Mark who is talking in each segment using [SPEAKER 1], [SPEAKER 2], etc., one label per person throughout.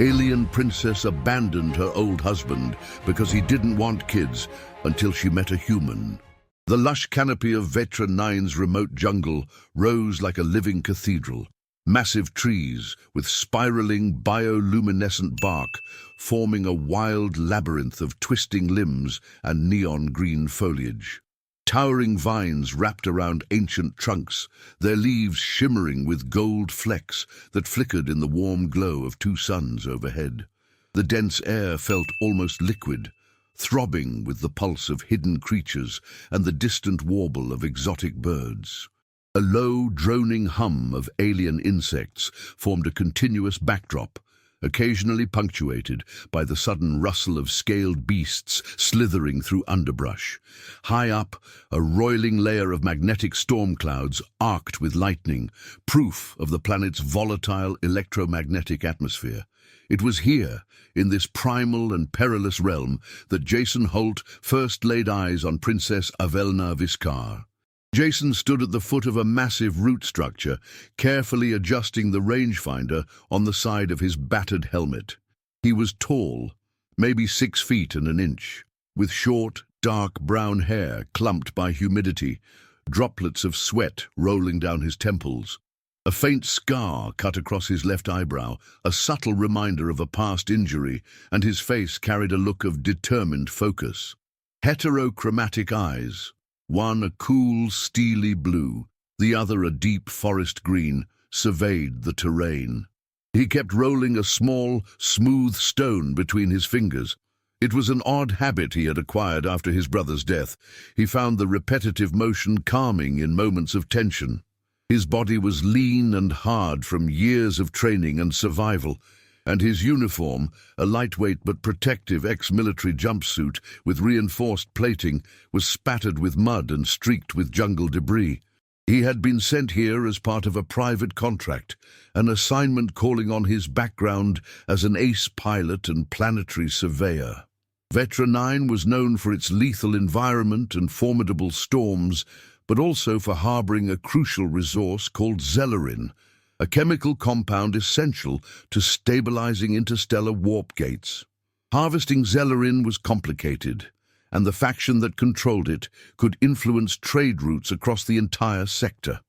[SPEAKER 1] Alien princess abandoned her old husband because he didn't want kids until she met a human. The lush canopy of Vetra 9's remote jungle rose like a living cathedral. Massive trees with spiraling bioluminescent bark forming a wild labyrinth of twisting limbs and neon green foliage. Towering vines wrapped around ancient trunks, their leaves shimmering with gold flecks that flickered in the warm glow of two suns overhead. The dense air felt almost liquid, throbbing with the pulse of hidden creatures and the distant warble of exotic birds. A low, droning hum of alien insects formed a continuous backdrop, occasionally punctuated by the sudden rustle of scaled beasts slithering through underbrush. High up, a roiling layer of magnetic storm clouds arced with lightning, proof of the planet's volatile electromagnetic atmosphere. It was here, in this primal and perilous realm, that Jason Holt first laid eyes on Princess Avel'na Vys'kaar. Jason stood at the foot of a massive root structure, carefully adjusting the rangefinder on the side of his battered helmet. He was tall, maybe 6 feet and an inch, with short, dark brown hair clumped by humidity, droplets of sweat rolling down his temples. A faint scar cut across his left eyebrow, a subtle reminder of a past injury, and his face carried a look of determined focus. Heterochromatic eyes, one a cool, steely blue, the other a deep forest green, surveyed the terrain. He kept rolling a small, smooth stone between his fingers. It was an odd habit he had acquired after his brother's death. He found the repetitive motion calming in moments of tension. His body was lean and hard from years of training and survival, and his uniform, a lightweight but protective ex-military jumpsuit with reinforced plating, was spattered with mud and streaked with jungle debris. He had been sent here as part of a private contract, an assignment calling on his background as an ace pilot and planetary surveyor. Vetra 9 was known for its lethal environment and formidable storms, but also for harboring a crucial resource called Zellerin, a chemical compound essential to stabilizing interstellar warp gates. Harvesting Zellerin was complicated, and the faction that controlled it could influence trade routes across the entire sector.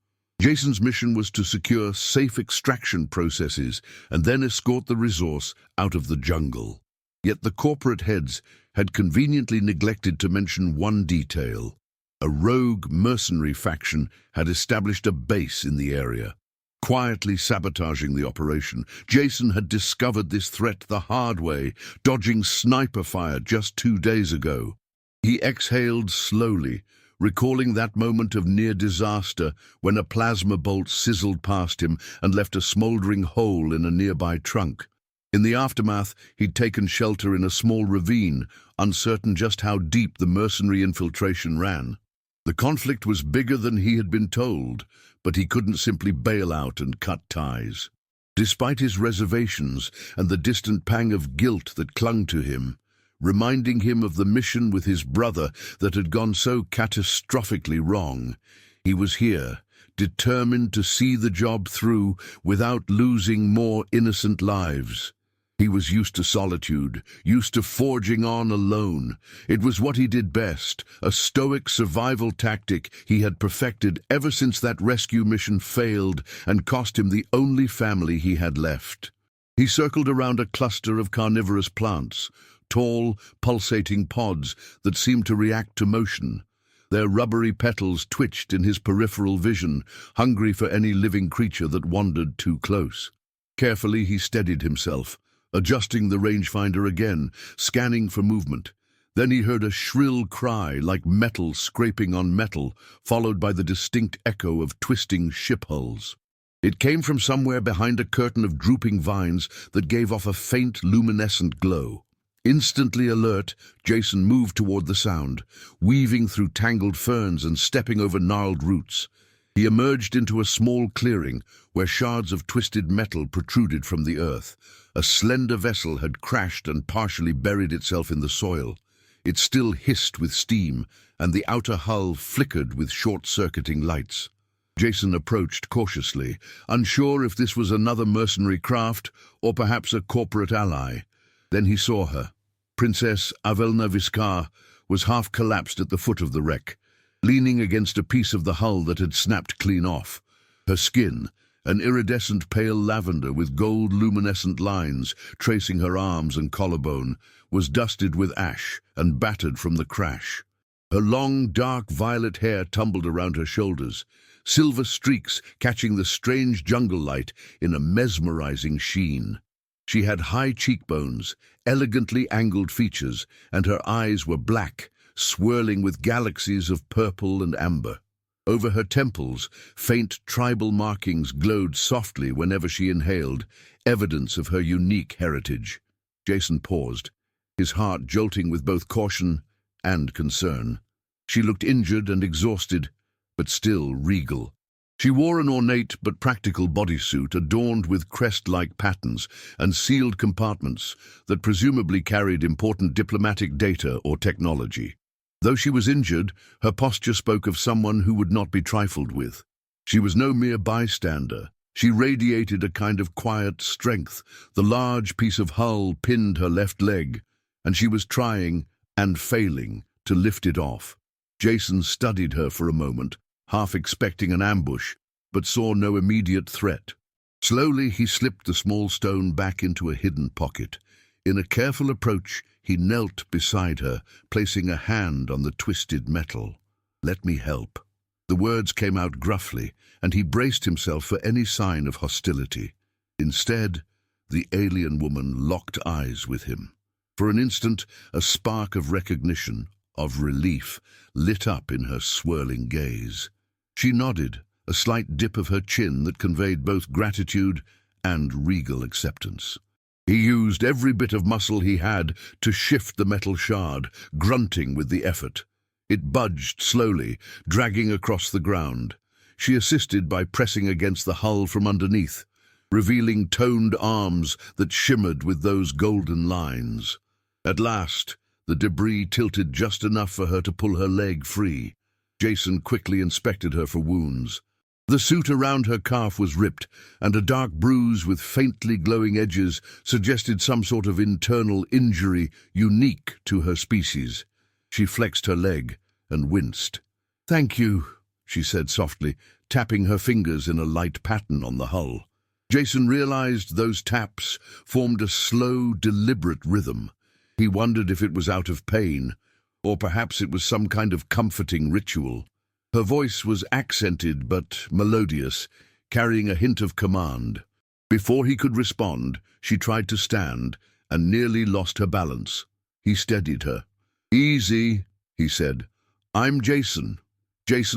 [SPEAKER 1] Jason's mission was to secure safe extraction processes and then escort the resource out of the jungle. Yet the corporate heads had conveniently neglected to mention one detail. A rogue mercenary faction had established a base in the area, quietly sabotaging the operation. Jason had discovered this threat the hard way, dodging sniper fire just 2 days ago. He exhaled slowly, recalling that moment of near disaster when a plasma bolt sizzled past him and left a smoldering hole in a nearby trunk. In the aftermath, he'd taken shelter in a small ravine, uncertain just how deep the mercenary infiltration ran. The conflict was bigger than he had been told, but he couldn't simply bail out and cut ties. Despite his reservations and the distant pang of guilt that clung to him, reminding him of the mission with his brother that had gone so catastrophically wrong, he was here, determined to see the job through without losing more innocent lives. He was used to solitude, used to forging on alone. It was what he did best, a stoic survival tactic he had perfected ever since that rescue mission failed and cost him the only family he had left. He circled around a cluster of carnivorous plants, tall, pulsating pods that seemed to react to motion. Their rubbery petals twitched in his peripheral vision, hungry for any living creature that wandered too close. Carefully he steadied himself, adjusting the rangefinder again, scanning for movement. Then he heard a shrill cry like metal scraping on metal, followed by the distinct echo of twisting ship hulls. It came from somewhere behind a curtain of drooping vines that gave off a faint luminescent glow. Instantly alert, Jason moved toward the sound, weaving through tangled ferns and stepping over gnarled roots. He emerged into a small clearing where shards of twisted metal protruded from the earth. A slender vessel had crashed and partially buried itself in the soil. It still hissed with steam, and the outer hull flickered with short-circuiting lights. Jason approached cautiously, unsure if this was another mercenary craft or perhaps a corporate ally. Then he saw her. Princess Avel'na Vys'kaar was half collapsed at the foot of the wreck, leaning against a piece of the hull that had snapped clean off. Her skin, an iridescent pale lavender with gold luminescent lines tracing her arms and collarbone, was dusted with ash and battered from the crash. Her long, dark violet hair tumbled around her shoulders, silver streaks catching the strange jungle light in a mesmerizing sheen. She had high cheekbones, elegantly angled features, and her eyes were black, swirling with galaxies of purple and amber. Over her temples, faint tribal markings glowed softly whenever she inhaled, evidence of her unique heritage. Jason paused, his heart jolting with both caution and concern. She looked injured and exhausted, but still regal. She wore an ornate but practical bodysuit adorned with crest-like patterns and sealed compartments that presumably carried important diplomatic data or technology. Though she was injured, her posture spoke of someone who would not be trifled with. She was no mere bystander. She radiated a kind of quiet strength. The large piece of hull pinned her left leg, and she was trying, and failing, to lift it off. Jason studied her for a moment, half expecting an ambush, but saw no immediate threat. Slowly he slipped the small stone back into a hidden pocket. In a careful approach, he knelt beside her, placing a hand on the twisted metal. "Let me help." The words came out gruffly, and he braced himself for any sign of hostility. Instead, the alien woman locked eyes with him. For an instant, a spark of recognition, of relief, lit up in her swirling gaze. She nodded, a slight dip of her chin that conveyed both gratitude and regal acceptance. He used every bit of muscle he had to shift the metal shard, grunting with the effort. It budged slowly, dragging across the ground. She assisted by pressing against the hull from underneath, revealing toned arms that shimmered with those golden lines. At last, the debris tilted just enough for her to pull her leg free. Jason quickly inspected her for wounds. The suit around her calf was ripped, and a dark bruise with faintly glowing edges suggested some sort of internal injury unique to her species. She flexed her leg and winced. "Thank you," she said softly, tapping her fingers in a light pattern on the hull. Jason realized those taps formed a slow, deliberate rhythm. He wondered if it was out of pain, or perhaps it was some kind of comforting ritual. Her voice was accented but melodious, carrying a hint of command. Before he could respond, she tried to stand and nearly lost her balance. He steadied her. "Easy," he said. "I'm Jason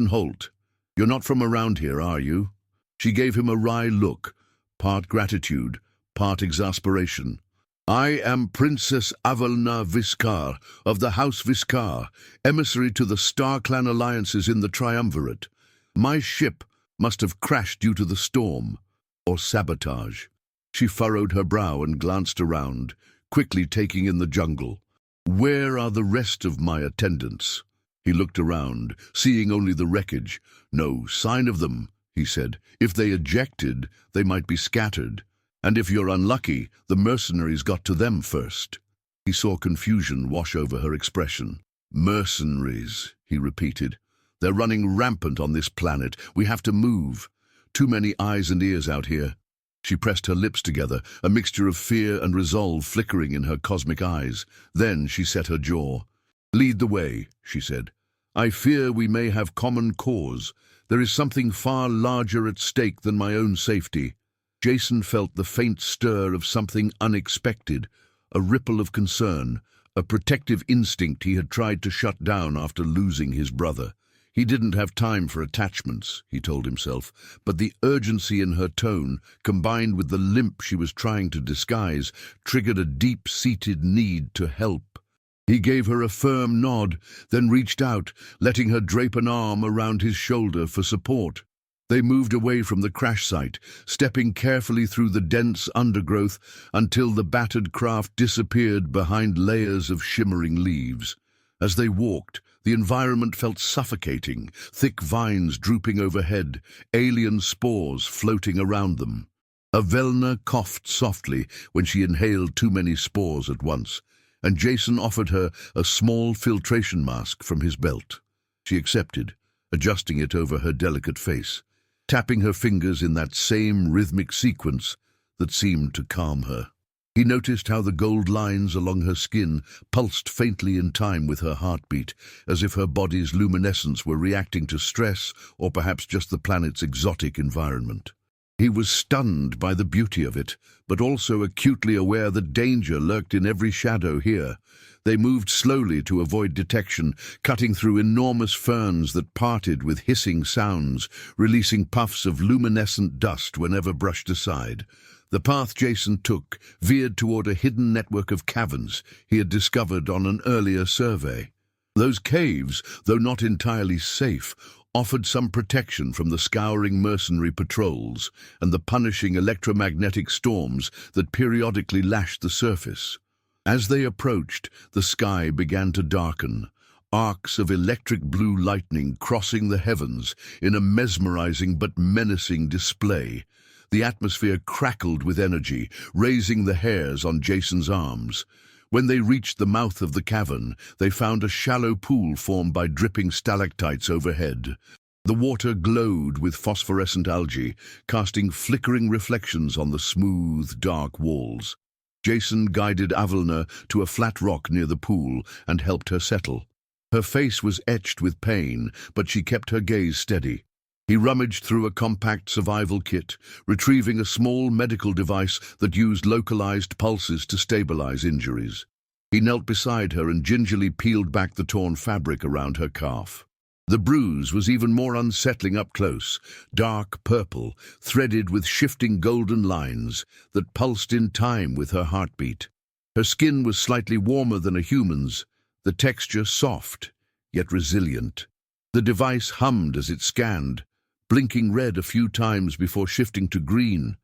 [SPEAKER 1] Holt. You're not from around here, are you?" She gave him a wry look, part gratitude, part exasperation. "I am Princess Avel'na Vys'kaar of the House Vys'kaar, emissary to the Star Clan alliances in the Triumvirate. My ship must have crashed due to the storm, or sabotage." She furrowed her brow and glanced around, quickly taking in the jungle. "Where are the rest of my attendants?" He looked around, seeing only the wreckage. "No sign of them," he said. "If they ejected, they might be scattered. And if you're unlucky, the mercenaries got to them first." He saw confusion wash over her expression. "Mercenaries," he repeated. "They're running rampant on this planet. We have to move. Too many eyes and ears out here." She pressed her lips together, a mixture of fear and resolve flickering in her cosmic eyes. Then she set her jaw. "Lead the way," she said. "I fear we may have common cause. There is something far larger at stake than my own safety." Jason felt the faint stir of something unexpected, a ripple of concern, a protective instinct he had tried to shut down after losing his brother. He didn't have time for attachments, he told himself, but the urgency in her tone, combined with the limp she was trying to disguise, triggered a deep-seated need to help. He gave her a firm nod, then reached out, letting her drape an arm around his shoulder for support. They moved away from the crash site, stepping carefully through the dense undergrowth until the battered craft disappeared behind layers of shimmering leaves. As they walked, The environment felt suffocating, thick vines drooping overhead, alien spores floating around them. Avel'na coughed softly when she inhaled too many spores at once, and Jason offered her a small filtration mask from his belt. She accepted, adjusting it over her delicate face, tapping her fingers in that same rhythmic sequence that seemed to calm her. He noticed how the gold lines along her skin pulsed faintly in time with her heartbeat, as if her body's luminescence were reacting to stress or perhaps just the planet's exotic environment. He was stunned by the beauty of it, but also acutely aware that danger lurked in every shadow here. They moved slowly to avoid detection, cutting through enormous ferns that parted with hissing sounds, releasing puffs of luminescent dust whenever brushed aside. The path Jason took veered toward a hidden network of caverns he had discovered on an earlier survey. Those caves, though not entirely safe, offered some protection from the scouring mercenary patrols and the punishing electromagnetic storms that periodically lashed the surface. As they approached, the sky began to darken, arcs of electric blue lightning crossing the heavens in a mesmerizing but menacing display. The atmosphere crackled with energy, raising the hairs on Jason's arms. When they reached the mouth of the cavern, they found a shallow pool formed by dripping stalactites overhead. The water glowed with phosphorescent algae, casting flickering reflections on the smooth, dark walls. Jason guided Avel'na to a flat rock near the pool and helped her settle. Her face was etched with pain, but she kept her gaze steady. He rummaged through a compact survival kit, retrieving a small medical device that used localized pulses to stabilize injuries. He knelt beside her and gingerly peeled back the torn fabric around her calf. The bruise was even more unsettling up close, dark purple, threaded with shifting golden lines that pulsed in time with her heartbeat. Her skin was slightly warmer than a human's, the texture soft, yet resilient. The device hummed as it scanned, blinking red a few times before shifting to green.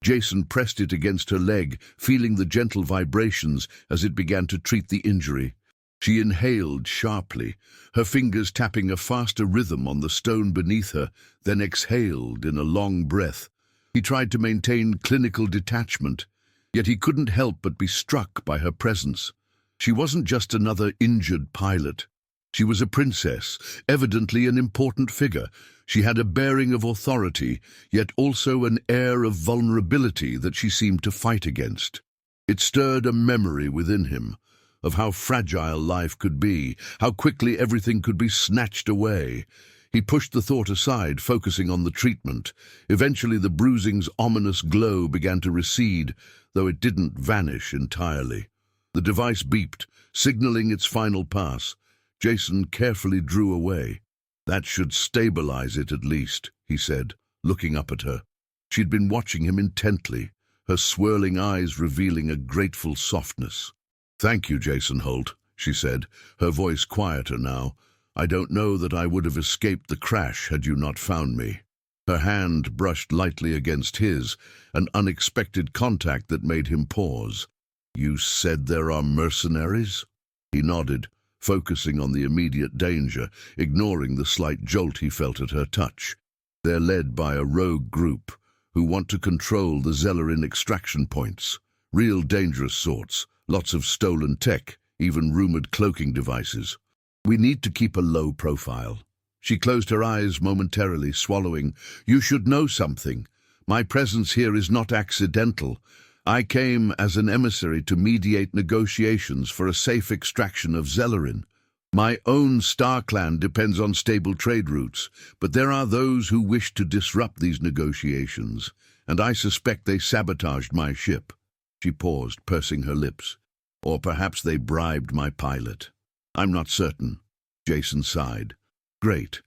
[SPEAKER 1] Jason pressed it against her leg, feeling the gentle vibrations as it began to treat the injury. She inhaled sharply, her fingers tapping a faster rhythm on the stone beneath her, then exhaled in a long breath. He tried to maintain clinical detachment, yet he couldn't help but be struck by her presence. She wasn't just another injured pilot. She was a princess, evidently an important figure. She had a bearing of authority, yet also an air of vulnerability that she seemed to fight against. It stirred a memory within him of how fragile life could be, how quickly everything could be snatched away. He pushed the thought aside, focusing on the treatment. Eventually the bruising's ominous glow began to recede, though it didn't vanish entirely. The device beeped, signaling its final pass. Jason carefully drew away. "That should stabilize it at least," he said, looking up at her. She'd been watching him intently, her swirling eyes revealing a grateful softness. "Thank you, Jason Holt," she said, her voice quieter now. "I don't know that I would have escaped the crash had you not found me." Her hand brushed lightly against his, an unexpected contact that made him pause. "You said there are mercenaries?" He nodded, focusing on the immediate danger, ignoring the slight jolt he felt at her touch. "They're led by a rogue group who want to control the Zellerin extraction points. Real dangerous sorts, lots of stolen tech, even rumored cloaking devices. We need to keep a low profile." She closed her eyes momentarily, swallowing. "You should know something. My presence here is not accidental. I came as an emissary to mediate negotiations for a safe extraction of Zellerin. My own star clan depends on stable trade routes, but there are those who wish to disrupt these negotiations, and I suspect they sabotaged my ship." She paused, pursing her lips. "Or perhaps they bribed my pilot. I'm not certain." Jason sighed. "Great.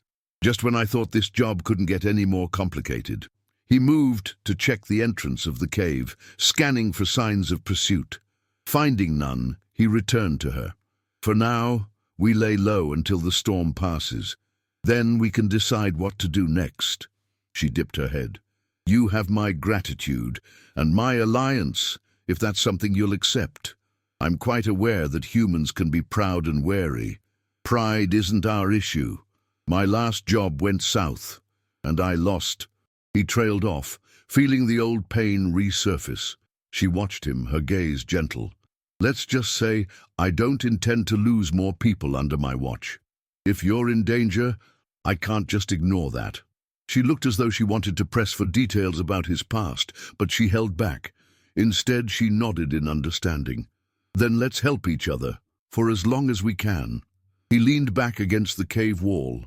[SPEAKER 1] Just when I thought this job couldn't get any more complicated." He moved to check the entrance of the cave, scanning for signs of pursuit. Finding none, he returned to her. "For now, we lay low until the storm passes. Then we can decide what to do next." She dipped her head. "You have my gratitude, and my alliance, if that's something you'll accept. I'm quite aware that humans can be proud and wary. Pride isn't our issue. My last job went south, and I lost." He trailed off, feeling the old pain resurface. She watched him, her gaze gentle. "Let's just say I don't intend to lose more people under my watch. If you're in danger, I can't just ignore that." She looked as though she wanted to press for details about his past, but she held back. Instead, she nodded in understanding. "Then let's help each other, for as long as we can." He leaned back against the cave wall,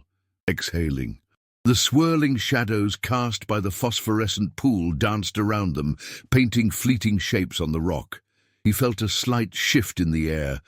[SPEAKER 1] exhaling. The swirling shadows cast by the phosphorescent pool danced around them, painting fleeting shapes on the rock. He felt a slight shift in the air,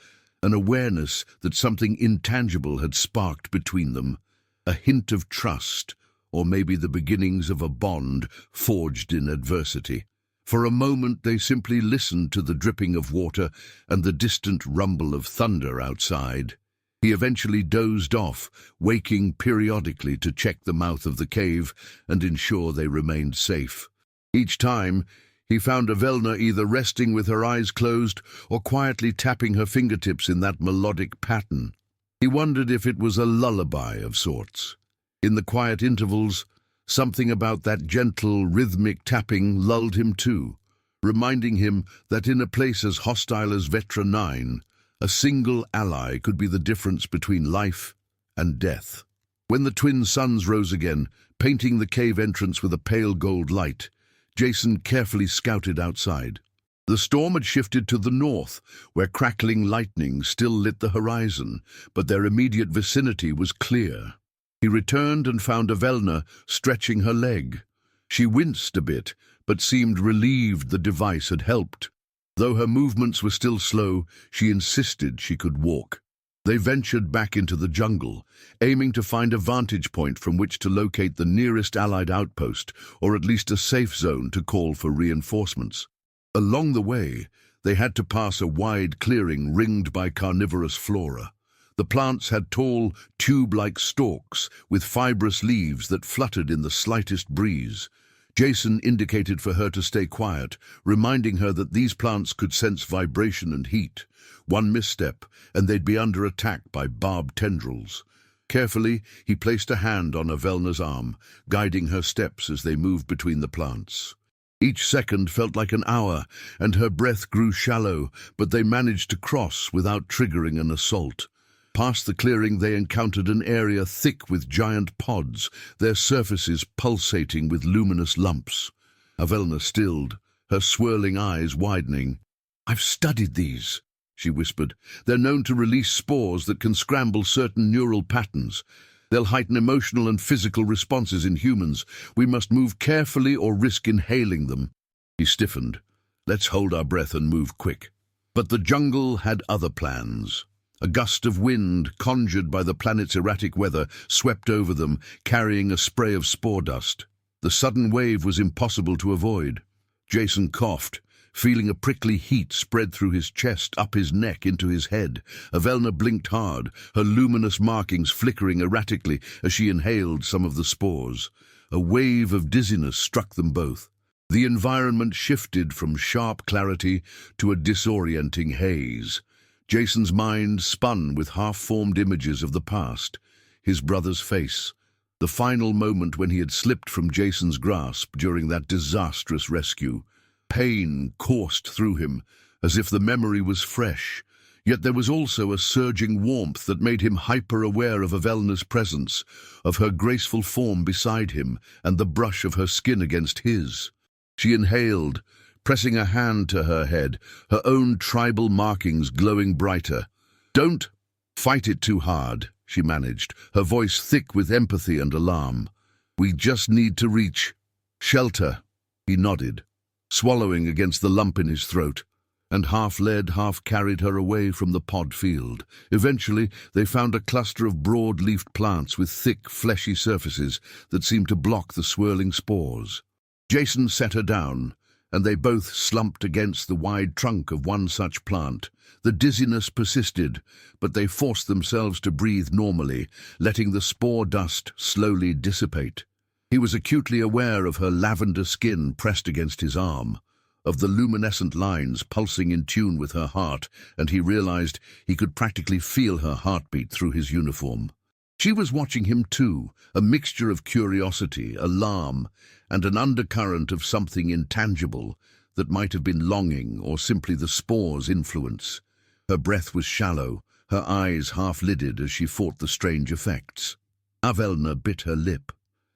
[SPEAKER 1] an awareness that something intangible had sparked between them, a hint of trust, or maybe the beginnings of a bond forged in adversity. For a moment they simply listened to the dripping of water and the distant rumble of thunder outside. He eventually dozed off, waking periodically to check the mouth of the cave and ensure they remained safe. Each time, he found Avel'na either resting with her eyes closed or quietly tapping her fingertips in that melodic pattern. He wondered if it was a lullaby of sorts. In the quiet intervals, something about that gentle, rhythmic tapping lulled him too, reminding him that in a place as hostile as Vetra 9, a single ally could be the difference between life and death. When the twin suns rose again, painting the cave entrance with a pale gold light, Jason carefully scouted outside. The storm had shifted to the north, where crackling lightning still lit the horizon, but their immediate vicinity was clear. He returned and found Avel'na stretching her leg. She winced a bit, but seemed relieved the device had helped. Though her movements were still slow, she insisted she could walk. They ventured back into the jungle, aiming to find a vantage point from which to locate the nearest Allied outpost, or at least a safe zone to call for reinforcements. Along the way, they had to pass a wide clearing ringed by carnivorous flora. The plants had tall, tube-like stalks with fibrous leaves that fluttered in the slightest breeze. Jason indicated for her to stay quiet, reminding her that these plants could sense vibration and heat. One misstep, and they'd be under attack by barbed tendrils. Carefully, he placed a hand on Avel'na's arm, guiding her steps as they moved between the plants. Each second felt like an hour, and her breath grew shallow, but they managed to cross without triggering an assault. Past the clearing, they encountered an area thick with giant pods, their surfaces pulsating with luminous lumps. Avel'na stilled, her swirling eyes widening. "I've studied these," she whispered. "They're known to release spores that can scramble certain neural patterns. They'll heighten emotional and physical responses in humans. We must move carefully or risk inhaling them." He stiffened. "Let's hold our breath and move quick." But the jungle had other plans. A gust of wind, conjured by the planet's erratic weather, swept over them, carrying a spray of spore dust. The sudden wave was impossible to avoid. Jason coughed, feeling a prickly heat spread through his chest, up his neck, into his head. Avel'na blinked hard, her luminous markings flickering erratically as she inhaled some of the spores. A wave of dizziness struck them both. The environment shifted from sharp clarity to a disorienting haze. Jason's mind spun with half-formed images of the past, his brother's face, the final moment when he had slipped from Jason's grasp during that disastrous rescue. Pain coursed through him, as if the memory was fresh, yet there was also a surging warmth that made him hyper-aware of Avel'na's presence, of her graceful form beside him, and the brush of her skin against his. She inhaled, pressing a hand to her head, her own tribal markings glowing brighter. "Don't fight it too hard," she managed, her voice thick with empathy and alarm. "We just need to reach shelter." He nodded, swallowing against the lump in his throat, and half led, half carried her away from the pod field. Eventually, they found a cluster of broad-leafed plants with thick, fleshy surfaces that seemed to block the swirling spores. Jason set her down, and they both slumped against the wide trunk of one such plant. The dizziness persisted, but they forced themselves to breathe normally, letting the spore dust slowly dissipate. He was acutely aware of her lavender skin pressed against his arm. of the luminescent lines pulsing in tune with her heart, and he realized he could practically feel her heartbeat through his uniform. She was watching him too, a mixture of curiosity, alarm, and an undercurrent of something intangible that might have been longing or simply the spore's influence. Her breath was shallow, her eyes half-lidded as she fought the strange effects. Avel'na bit her lip.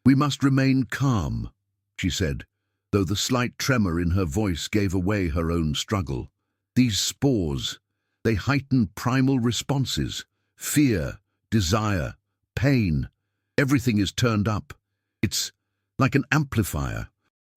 [SPEAKER 1] "We must remain calm," she said, though the slight tremor in her voice gave away her own struggle. "These spores, they heighten primal responses. Fear, desire, pain. Everything is turned up. It's like an amplifier."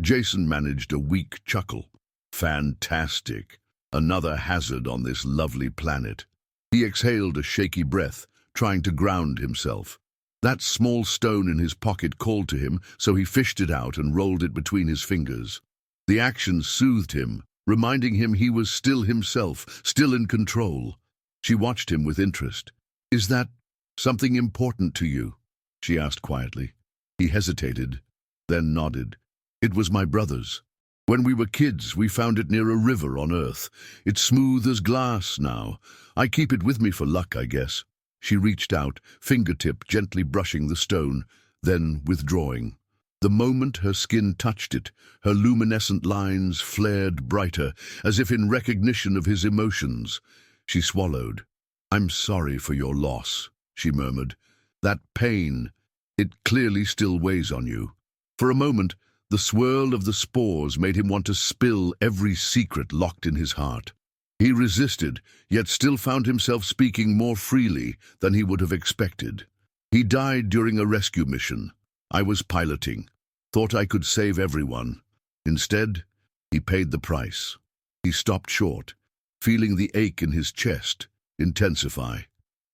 [SPEAKER 1] Jason managed a weak chuckle. "Fantastic. Another hazard on this lovely planet." He exhaled a shaky breath, trying to ground himself. That small stone in his pocket called to him, so he fished it out and rolled it between his fingers. The action soothed him, reminding him he was still himself, still in control. She watched him with interest. "Is that something important to you?" she asked quietly. He hesitated, then nodded. "It was my brother's. When we were kids, we found it near a river on Earth. It's smooth as glass now. I keep it with me for luck, I guess." She reached out, fingertip gently brushing the stone, then withdrawing. The moment her skin touched it, her luminescent lines flared brighter, as if in recognition of his emotions. She swallowed. "I'm sorry for your loss," she murmured. "That pain, it clearly still weighs on you." For a moment, the swirl of the spores made him want to spill every secret locked in his heart. He resisted, yet still found himself speaking more freely than he would have expected. "He died during a rescue mission. I was piloting. Thought I could save everyone. Instead, he paid the price." He stopped short, feeling the ache in his chest intensify.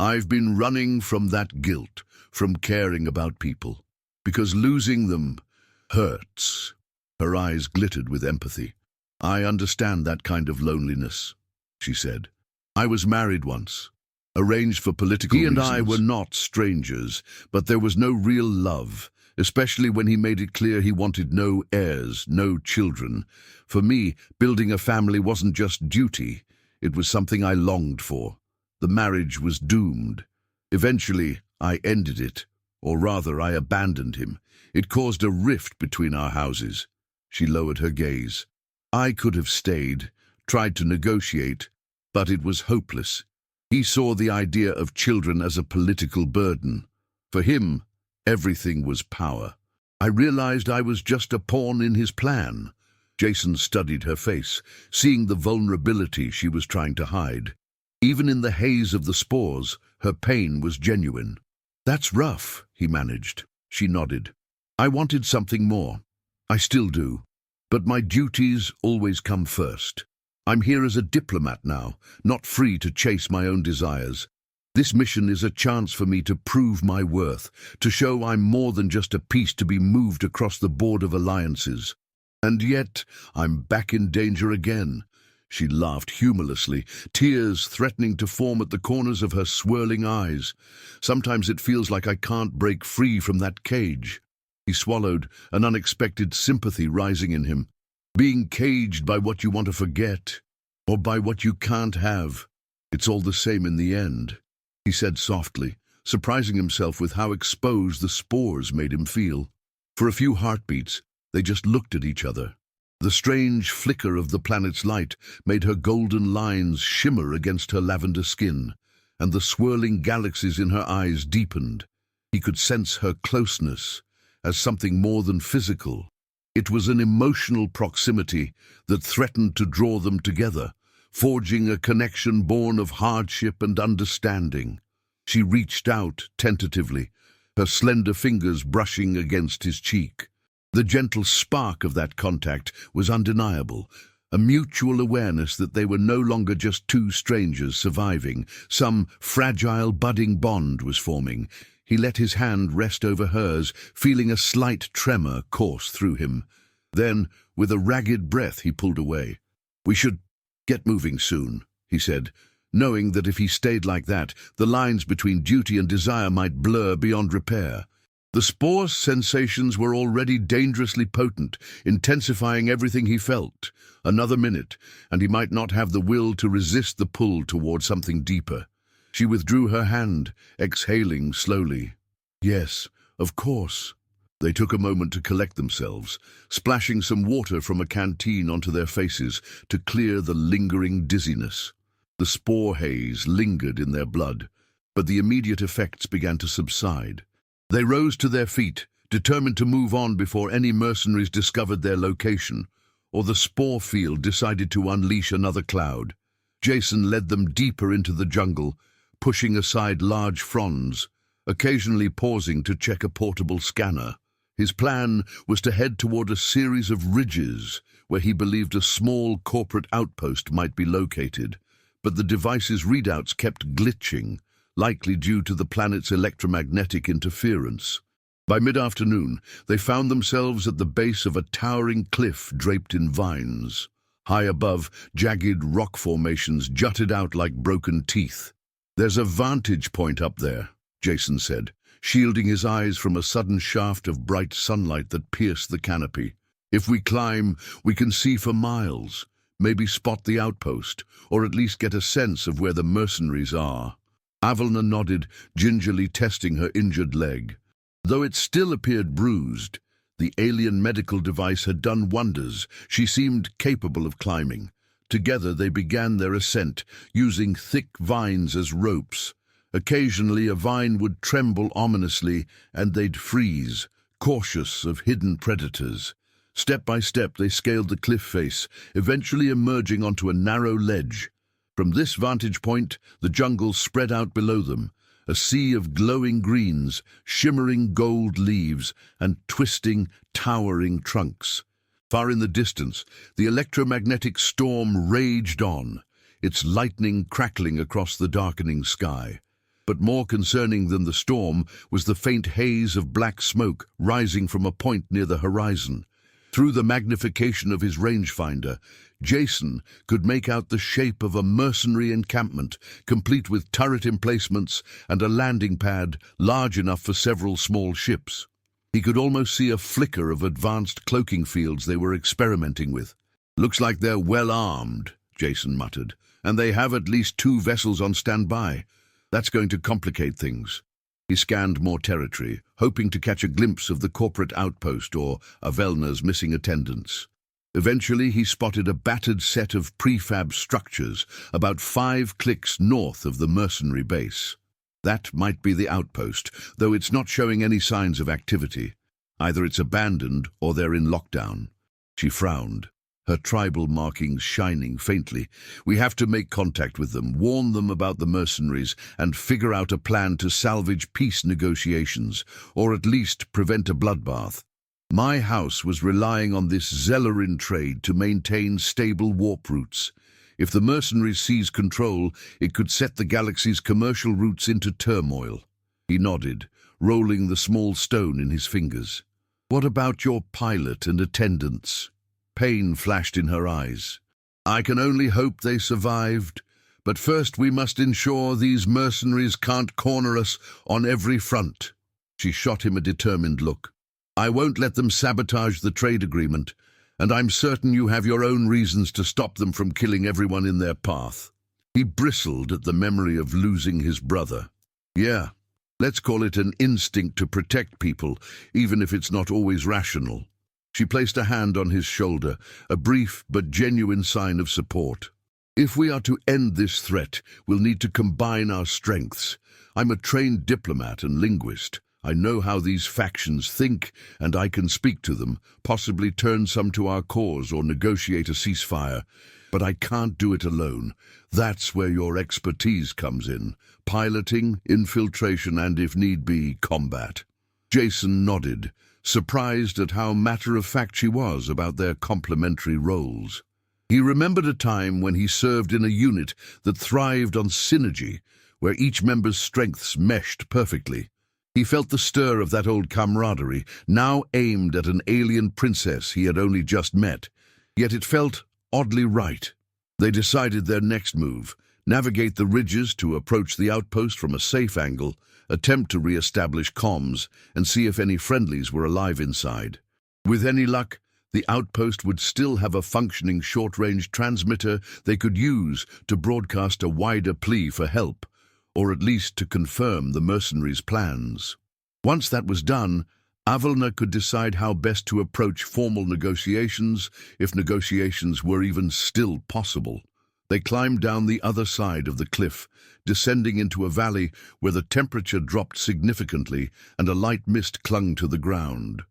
[SPEAKER 1] "I've been running from that guilt, from caring about people, because losing them hurts." Her eyes glittered with empathy. "I understand that kind of loneliness," she said. "I was married once, arranged for political reasons. He and I were not strangers, but there was no real love, especially when he made it clear he wanted no heirs, no children. For me, building a family wasn't just duty, it was something I longed for. The marriage was doomed. Eventually, I ended it, or rather, I abandoned him. It caused a rift between our houses." She lowered her gaze. "I could have stayed, tried to negotiate, but it was hopeless. He saw the idea of children as a political burden. For him, everything was power. I realized I was just a pawn in his plan." Jason studied her face, seeing the vulnerability she was trying to hide. Even in the haze of the spores, her pain was genuine. "That's rough," he managed. She nodded. "I wanted something more. I still do. But my duties always come first. I'm here as a diplomat now, not free to chase my own desires. This mission is a chance for me to prove my worth, to show I'm more than just a piece to be moved across the board of alliances. And yet, I'm back in danger again." She laughed humorlessly, tears threatening to form at the corners of her swirling eyes. "Sometimes it feels like I can't break free from that cage." He swallowed, an unexpected sympathy rising in him. "Being caged by what you want to forget, or by what you can't have, it's all the same in the end," he said softly, surprising himself with how exposed the spores made him feel. For a few heartbeats, they just looked at each other. The strange flicker of the planet's light made her golden lines shimmer against her lavender skin, and the swirling galaxies in her eyes deepened. He could sense her closeness as something more than physical. It was an emotional proximity that threatened to draw them together, forging a connection born of hardship and understanding. She reached out tentatively, her slender fingers brushing against his cheek. The gentle spark of that contact was undeniable, a mutual awareness that they were no longer just two strangers surviving. Some fragile, budding bond was forming. He let his hand rest over hers, feeling a slight tremor course through him. Then, with a ragged breath, he pulled away. "We should get moving soon," he said, knowing that if he stayed like that, the lines between duty and desire might blur beyond repair. The spore's sensations were already dangerously potent, intensifying everything he felt. Another minute, and he might not have the will to resist the pull toward something deeper. She withdrew her hand, exhaling slowly. Yes, of course. They took a moment to collect themselves, splashing some water from a canteen onto their faces to clear the lingering dizziness. The spore haze lingered in their blood, but the immediate effects began to subside. They rose to their feet, determined to move on before any mercenaries discovered their location, or the spore field decided to unleash another cloud. Jason led them deeper into the jungle, pushing aside large fronds, occasionally pausing to check a portable scanner. His plan was to head toward a series of ridges where he believed a small corporate outpost might be located, but the device's readouts kept glitching, likely due to the planet's electromagnetic interference. By mid-afternoon, they found themselves at the base of a towering cliff draped in vines. High above, jagged rock formations jutted out like broken teeth. "There's a vantage point up there," Jason said, shielding his eyes from a sudden shaft of bright sunlight that pierced the canopy. "If we climb, we can see for miles, maybe spot the outpost, or at least get a sense of where the mercenaries are." Avel'na nodded, gingerly testing her injured leg. Though it still appeared bruised, the alien medical device had done wonders. She seemed capable of climbing. Together they began their ascent, using thick vines as ropes. Occasionally a vine would tremble ominously, and they'd freeze, cautious of hidden predators. Step by step they scaled the cliff face, eventually emerging onto a narrow ledge. From this vantage point, the jungle spread out below them, a sea of glowing greens, shimmering gold leaves, and twisting, towering trunks. Far in the distance, the electromagnetic storm raged on, its lightning crackling across the darkening sky. But more concerning than the storm was the faint haze of black smoke rising from a point near the horizon. Through the magnification of his rangefinder, Jason could make out the shape of a mercenary encampment, complete with turret emplacements and a landing pad large enough for several small ships. He could almost see a flicker of advanced cloaking fields they were experimenting with. "Looks like they're well armed," Jason muttered, "and they have at least 2 vessels on standby. That's going to complicate things." He scanned more territory, hoping to catch a glimpse of the corporate outpost or Avel'na's missing attendants. Eventually, he spotted a battered set of prefab structures about 5 clicks north of the mercenary base. That might be the outpost, though it's not showing any signs of activity. Either it's abandoned or they're in lockdown. She frowned, her tribal markings shining faintly. "We have to make contact with them, warn them about the mercenaries, and figure out a plan to salvage peace negotiations, or at least prevent a bloodbath. My house was relying on this Zellerin trade to maintain stable warp routes. If the mercenaries seize control, it could set the galaxy's commercial routes into turmoil." He nodded, rolling the small stone in his fingers. "What about your pilot and attendants?" Pain flashed in her eyes. "I can only hope they survived, but first we must ensure these mercenaries can't corner us on every front." She shot him a determined look. "I won't let them sabotage the trade agreement, and I'm certain you have your own reasons to stop them from killing everyone in their path." He bristled at the memory of losing his brother. "Yeah, let's call it an instinct to protect people, even if it's not always rational." She placed a hand on his shoulder, a brief but genuine sign of support. "If we are to end this threat, we'll need to combine our strengths. I'm a trained diplomat and linguist. I know how these factions think, and I can speak to them, possibly turn some to our cause or negotiate a ceasefire. But I can't do it alone. That's where your expertise comes in. Piloting, infiltration, and, if need be, combat." Jason nodded, surprised at how matter-of-fact she was about their complementary roles. He remembered a time when he served in a unit that thrived on synergy, where each member's strengths meshed perfectly. He felt the stir of that old camaraderie, now aimed at an alien princess he had only just met. Yet it felt oddly right. They decided their next move, navigate the ridges to approach the outpost from a safe angle, attempt to re-establish comms, and see if any friendlies were alive inside. With any luck, the outpost would still have a functioning short-range transmitter they could use to broadcast a wider plea for help, or at least to confirm the mercenaries' plans. Once that was done, Avel'na could decide how best to approach formal negotiations, if negotiations were even still possible. They climbed down the other side of the cliff, descending into a valley where the temperature dropped significantly and a light mist clung to the ground.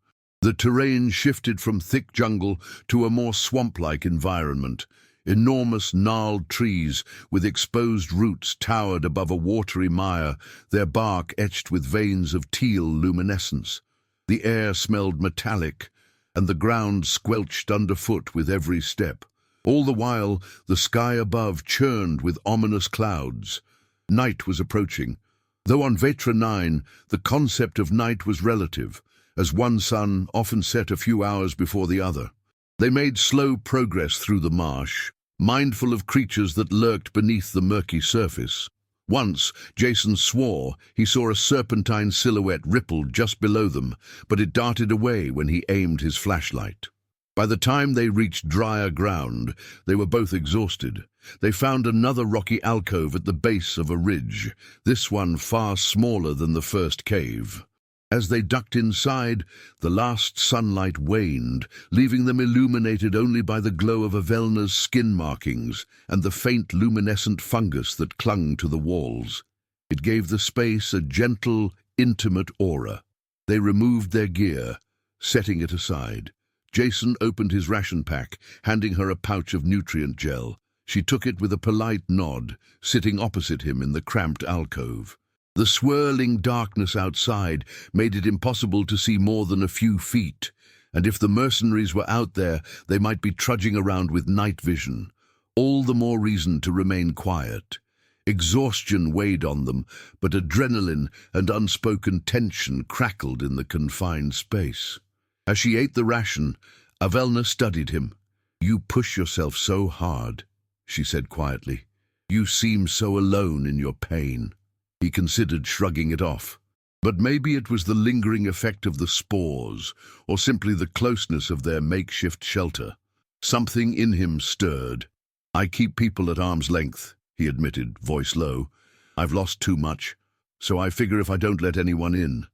[SPEAKER 1] The terrain shifted from thick jungle to a more swamp-like environment. Enormous gnarled trees with exposed roots towered above a watery mire, their bark etched with veins of teal luminescence. The air smelled metallic, and the ground squelched underfoot with every step. All the while, the sky above churned with ominous clouds. Night was approaching, though on Vetra 9 the concept of night was relative, as one sun often set a few hours before the other. They made slow progress through the marsh, mindful of creatures that lurked beneath the murky surface. Once, Jason swore he saw a serpentine silhouette ripple just below them, but it darted away when he aimed his flashlight. By the time they reached drier ground, they were both exhausted. They found another rocky alcove at the base of a ridge, this one far smaller than the first cave. As they ducked inside, the last sunlight waned, leaving them illuminated only by the glow of Avel'na's skin markings and the faint luminescent fungus that clung to the walls. It gave the space a gentle, intimate aura. They removed their gear, setting it aside. Jason opened his ration pack, handing her a pouch of nutrient gel. She took it with a polite nod, sitting opposite him in the cramped alcove. The swirling darkness outside made it impossible to see more than a few feet, and if the mercenaries were out there, they might be trudging around with night vision. All the more reason to remain quiet. Exhaustion weighed on them, but adrenaline and unspoken tension crackled in the confined space. As she ate the ration, Avel'na studied him. "You push yourself so hard," she said quietly. "You seem so alone in your pain." He considered shrugging it off. But maybe it was the lingering effect of the spores, or simply the closeness of their makeshift shelter. Something in him stirred. "I keep people at arm's length," he admitted, voice low. "I've lost too much, so I figure if I don't let anyone in,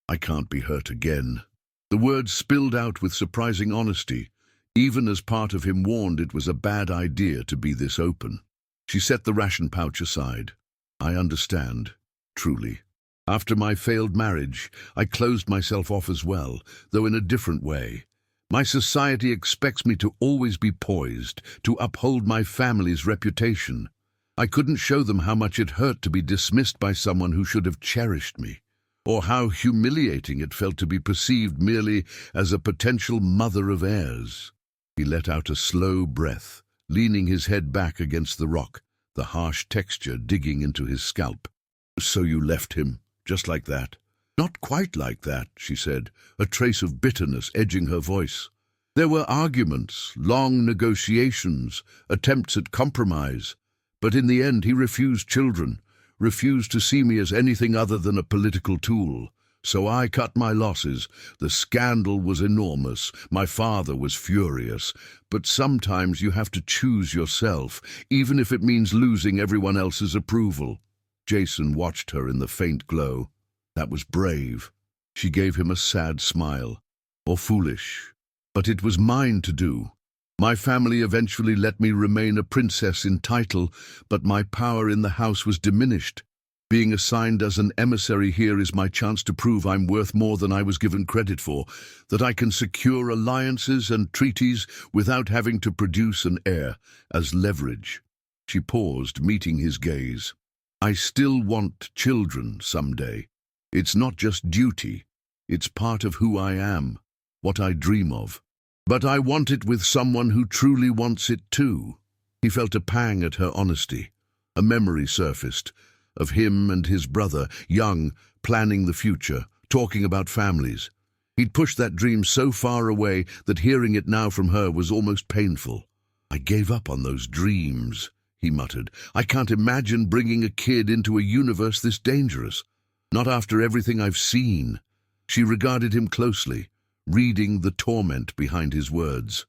[SPEAKER 1] I can't be hurt again." The words spilled out with surprising honesty, even as part of him warned it was a bad idea to be this open. She set the ration pouch aside. "I understand. Truly. After my failed marriage, I closed myself off as well, though in a different way. My society expects me to always be poised, to uphold my family's reputation. I couldn't show them how much it hurt to be dismissed by someone who should have cherished me, or how humiliating it felt to be perceived merely as a potential mother of heirs." He let out a slow breath, leaning his head back against the rock, the harsh texture digging into his scalp. "So you left him, just like that?" "Not quite like that," she said, a trace of bitterness edging her voice. "There were arguments, long negotiations, attempts at compromise, but in the end he refused children, refused to see me as anything other than a political tool. So I cut my losses. The scandal was enormous. My father was furious. But sometimes you have to choose yourself, even if it means losing everyone else's approval." Jason watched her in the faint glow. That was brave. She gave him a sad smile. "Or foolish. But it was mine to do. My family eventually let me remain a princess in title, but my power in the house was diminished. Being assigned as an emissary here is my chance to prove I'm worth more than I was given credit for, that I can secure alliances and treaties without having to produce an heir as leverage." She paused, meeting his gaze. "I still want children someday. It's not just duty. It's part of who I am, what I dream of. But I want it with someone who truly wants it too." He felt a pang at her honesty. A memory surfaced, of him and his brother, young, planning the future, talking about families. He'd pushed that dream so far away that hearing it now from her was almost painful. "I gave up on those dreams," he muttered. "I can't imagine bringing a kid into a universe this dangerous. Not after everything I've seen." She regarded him closely, reading the torment behind his words.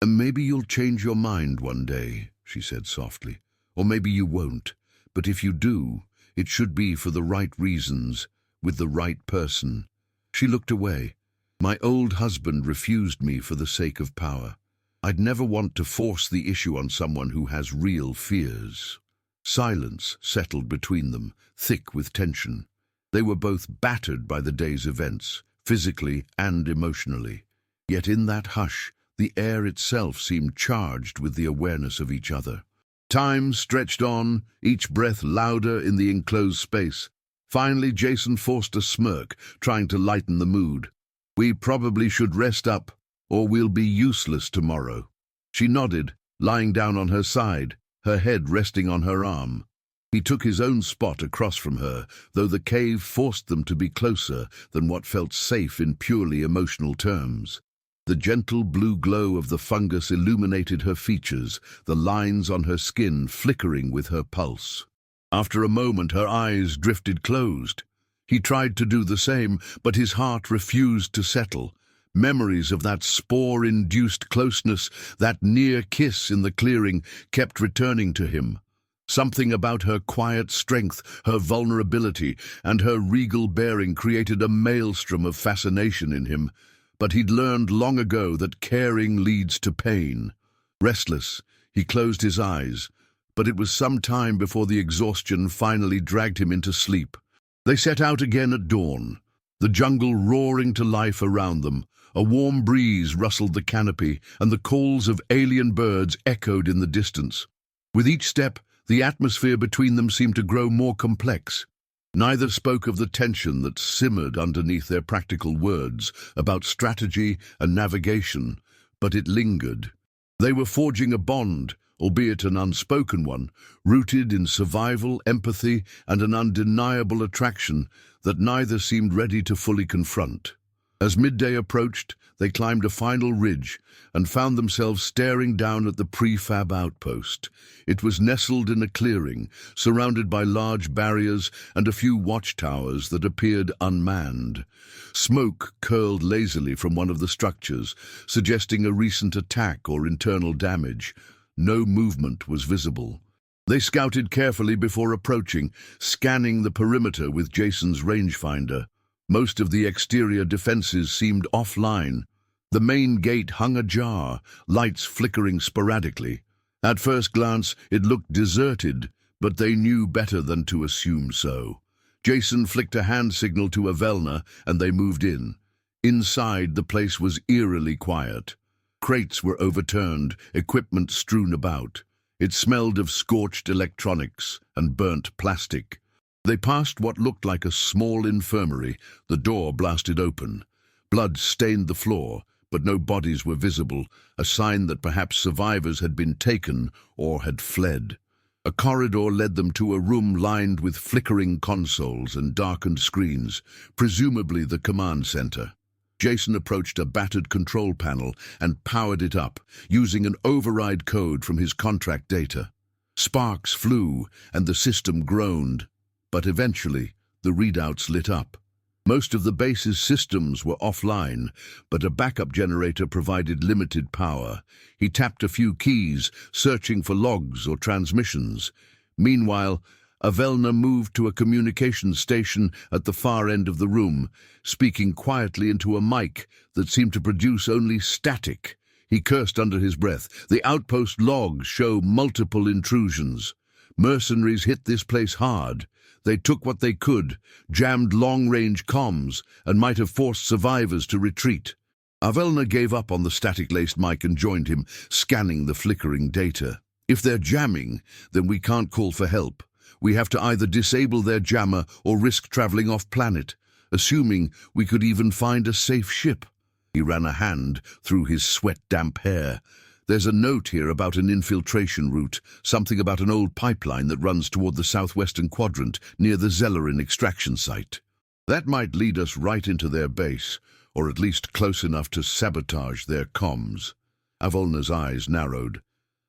[SPEAKER 1] "Maybe you'll change your mind one day," she said softly. "Or maybe you won't. But if you do, it should be for the right reasons, with the right person." She looked away. "My old husband refused me for the sake of power. I'd never want to force the issue on someone who has real fears." Silence settled between them, thick with tension. They were both battered by the day's events, physically and emotionally. Yet in that hush, the air itself seemed charged with the awareness of each other. Time stretched on, each breath louder in the enclosed space. Finally, Jason forced a smirk, trying to lighten the mood. "We probably should rest up, or we'll be useless tomorrow." She nodded, lying down on her side, her head resting on her arm. He took his own spot across from her, though the cave forced them to be closer than what felt safe in purely emotional terms. The gentle blue glow of the fungus illuminated her features, the lines on her skin flickering with her pulse. After a moment, her eyes drifted closed. He tried to do the same, but his heart refused to settle. Memories of that spore-induced closeness, that near kiss in the clearing, kept returning to him. Something about her quiet strength, her vulnerability, and her regal bearing created a maelstrom of fascination in him. But he'd learned long ago that caring leads to pain. Restless, he closed his eyes, but it was some time before the exhaustion finally dragged him into sleep. They set out again at dawn, the jungle roaring to life around them. A warm breeze rustled the canopy, and the calls of alien birds echoed in the distance. With each step, the atmosphere between them seemed to grow more complex. Neither spoke of the tension that simmered underneath their practical words about strategy and navigation, but it lingered. They were forging a bond, albeit an unspoken one, rooted in survival, empathy, and an undeniable attraction that neither seemed ready to fully confront. As midday approached, they climbed a final ridge and found themselves staring down at the prefab outpost. It was nestled in a clearing, surrounded by large barriers and a few watchtowers that appeared unmanned. Smoke curled lazily from one of the structures, suggesting a recent attack or internal damage. No movement was visible. They scouted carefully before approaching, scanning the perimeter with Jason's rangefinder. Most of the exterior defenses seemed offline. The main gate hung ajar, lights flickering sporadically. At first glance, it looked deserted, but they knew better than to assume so. Jason flicked a hand signal to Avel'na, and they moved in. Inside, the place was eerily quiet. Crates were overturned, equipment strewn about. It smelled of scorched electronics and burnt plastic. They passed what looked like a small infirmary. The door blasted open. Blood stained the floor, but no bodies were visible, a sign that perhaps survivors had been taken or had fled. A corridor led them to a room lined with flickering consoles and darkened screens, presumably the command center. Jason approached a battered control panel and powered it up, using an override code from his contract data. Sparks flew, and the system groaned. But eventually, the readouts lit up. Most of the base's systems were offline, but a backup generator provided limited power. He tapped a few keys, searching for logs or transmissions. Meanwhile, Avel'na moved to a communications station at the far end of the room, speaking quietly into a mic that seemed to produce only static. He cursed under his breath. The outpost logs show multiple intrusions. Mercenaries hit this place hard. They took what they could, jammed long-range comms, and might have forced survivors to retreat. Avel'na gave up on the static-laced mic and joined him, scanning the flickering data. "If they're jamming, then we can't call for help. We have to either disable their jammer or risk traveling off-planet, assuming we could even find a safe ship." He ran a hand through his sweat-damp hair. "There's a note here about an infiltration route, something about an old pipeline that runs toward the southwestern quadrant near the Zellerin extraction site. That might lead us right into their base, or at least close enough to sabotage their comms." Avel'na's eyes narrowed.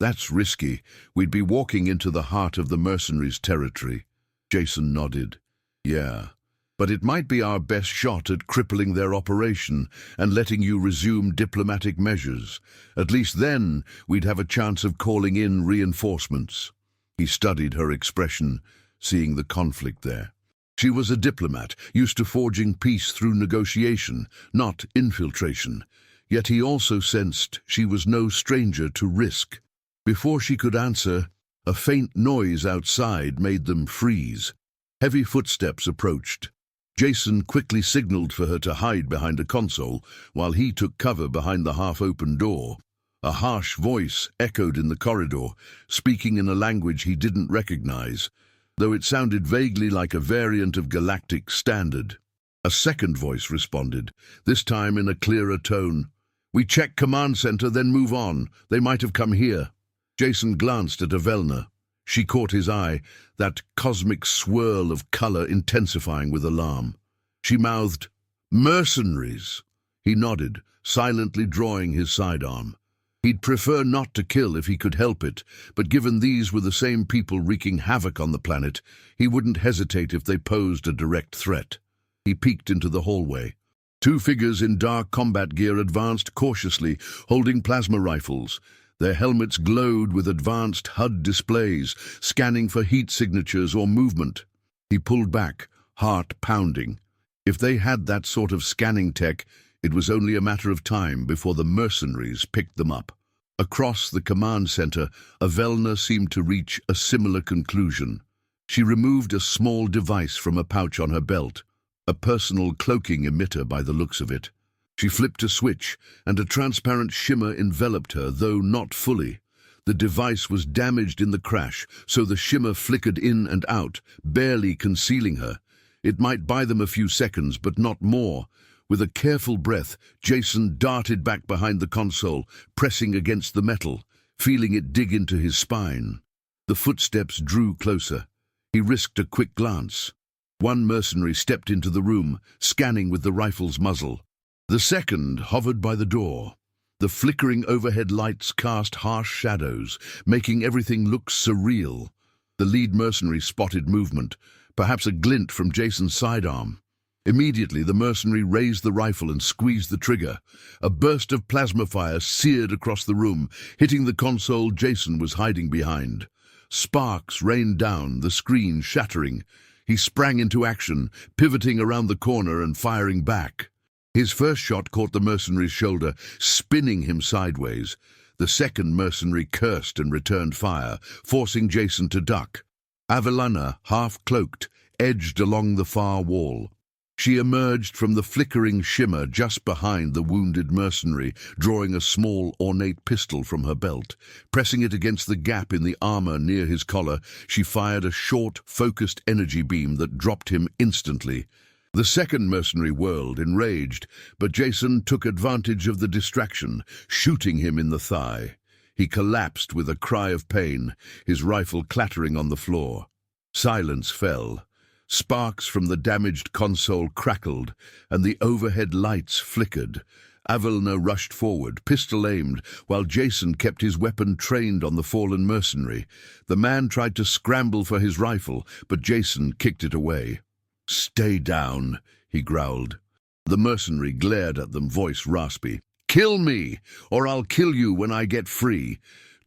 [SPEAKER 1] That's risky. We'd be walking into the heart of the mercenaries' territory. Jason nodded. Yeah, but it might be our best shot at crippling their operation and letting you resume diplomatic measures. At least then we'd have a chance of calling in reinforcements. He studied her expression, seeing the conflict there. She was a diplomat, used to forging peace through negotiation, not infiltration. Yet he also sensed she was no stranger to risk. Before she could answer, a faint noise outside made them freeze. Heavy footsteps approached. Jason quickly signaled for her to hide behind a console, while he took cover behind the half-open door. A harsh voice echoed in the corridor, speaking in a language he didn't recognize, though it sounded vaguely like a variant of Galactic Standard. A second voice responded, this time in a clearer tone. We check command center, then move on. They might have come here. Jason glanced at Avel'na. She caught his eye, that cosmic swirl of color intensifying with alarm. She mouthed, Mercenaries! He nodded, silently drawing his sidearm. He'd prefer not to kill if he could help it, but given these were the same people wreaking havoc on the planet, he wouldn't hesitate if they posed a direct threat. He peeked into the hallway. Two figures in dark combat gear advanced cautiously, holding plasma rifles. Their helmets glowed with advanced HUD displays, scanning for heat signatures or movement. He pulled back, heart pounding. If they had that sort of scanning tech, it was only a matter of time before the mercenaries picked them up. Across the command center, Avel'na seemed to reach a similar conclusion. She removed a small device from a pouch on her belt, a personal cloaking emitter by the looks of it. She flipped a switch, and a transparent shimmer enveloped her, though not fully. The device was damaged in the crash, so the shimmer flickered in and out, barely concealing her. It might buy them a few seconds, but not more. With a careful breath, Jason darted back behind the console, pressing against the metal, feeling it dig into his spine. The footsteps drew closer. He risked a quick glance. One mercenary stepped into the room, scanning with the rifle's muzzle. The second hovered by the door. The flickering overhead lights cast harsh shadows, making everything look surreal. The lead mercenary spotted movement, perhaps a glint from Jason's sidearm. Immediately, the mercenary raised the rifle and squeezed the trigger. A burst of plasma fire seared across the room, hitting the console Jason was hiding behind. Sparks rained down, the screen shattering. He sprang into action, pivoting around the corner and firing back. His first shot caught the mercenary's shoulder, spinning him sideways. The second mercenary cursed and returned fire, forcing Jason to duck. Avel'na, half-cloaked, edged along the far wall. She emerged from the flickering shimmer just behind the wounded mercenary, drawing a small, ornate pistol from her belt. Pressing it against the gap in the armor near his collar, she fired a short, focused energy beam that dropped him instantly. The second mercenary whirled, enraged, but Jason took advantage of the distraction, shooting him in the thigh. He collapsed with a cry of pain, his rifle clattering on the floor. Silence fell. Sparks from the damaged console crackled, and the overhead lights flickered. Avel'na rushed forward, pistol aimed, while Jason kept his weapon trained on the fallen mercenary. The man tried to scramble for his rifle, but Jason kicked it away. "Stay down," he growled. The mercenary glared at them, voice raspy. "Kill me, or I'll kill you when I get free."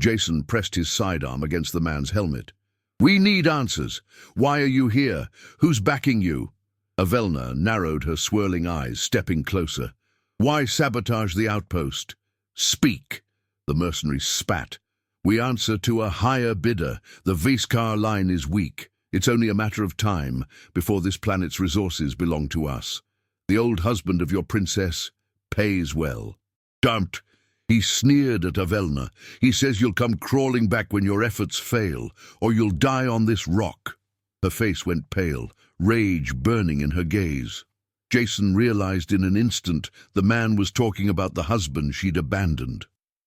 [SPEAKER 1] Jason pressed his sidearm against the man's helmet. "We need answers. Why are you here? Who's backing you?" Avel'na narrowed her swirling eyes, stepping closer. "Why sabotage the outpost?" "Speak," the mercenary spat. "We answer to a higher bidder. The Vys'kaar line is weak. It's only a matter of time before this planet's resources belong to us. The old husband of your princess pays well." "Don't!" He sneered at Avel'na. "He says you'll come crawling back when your efforts fail, or you'll die on this rock." Her face went pale, rage burning in her gaze. Jason realized in an instant the man was talking about the husband she'd abandoned.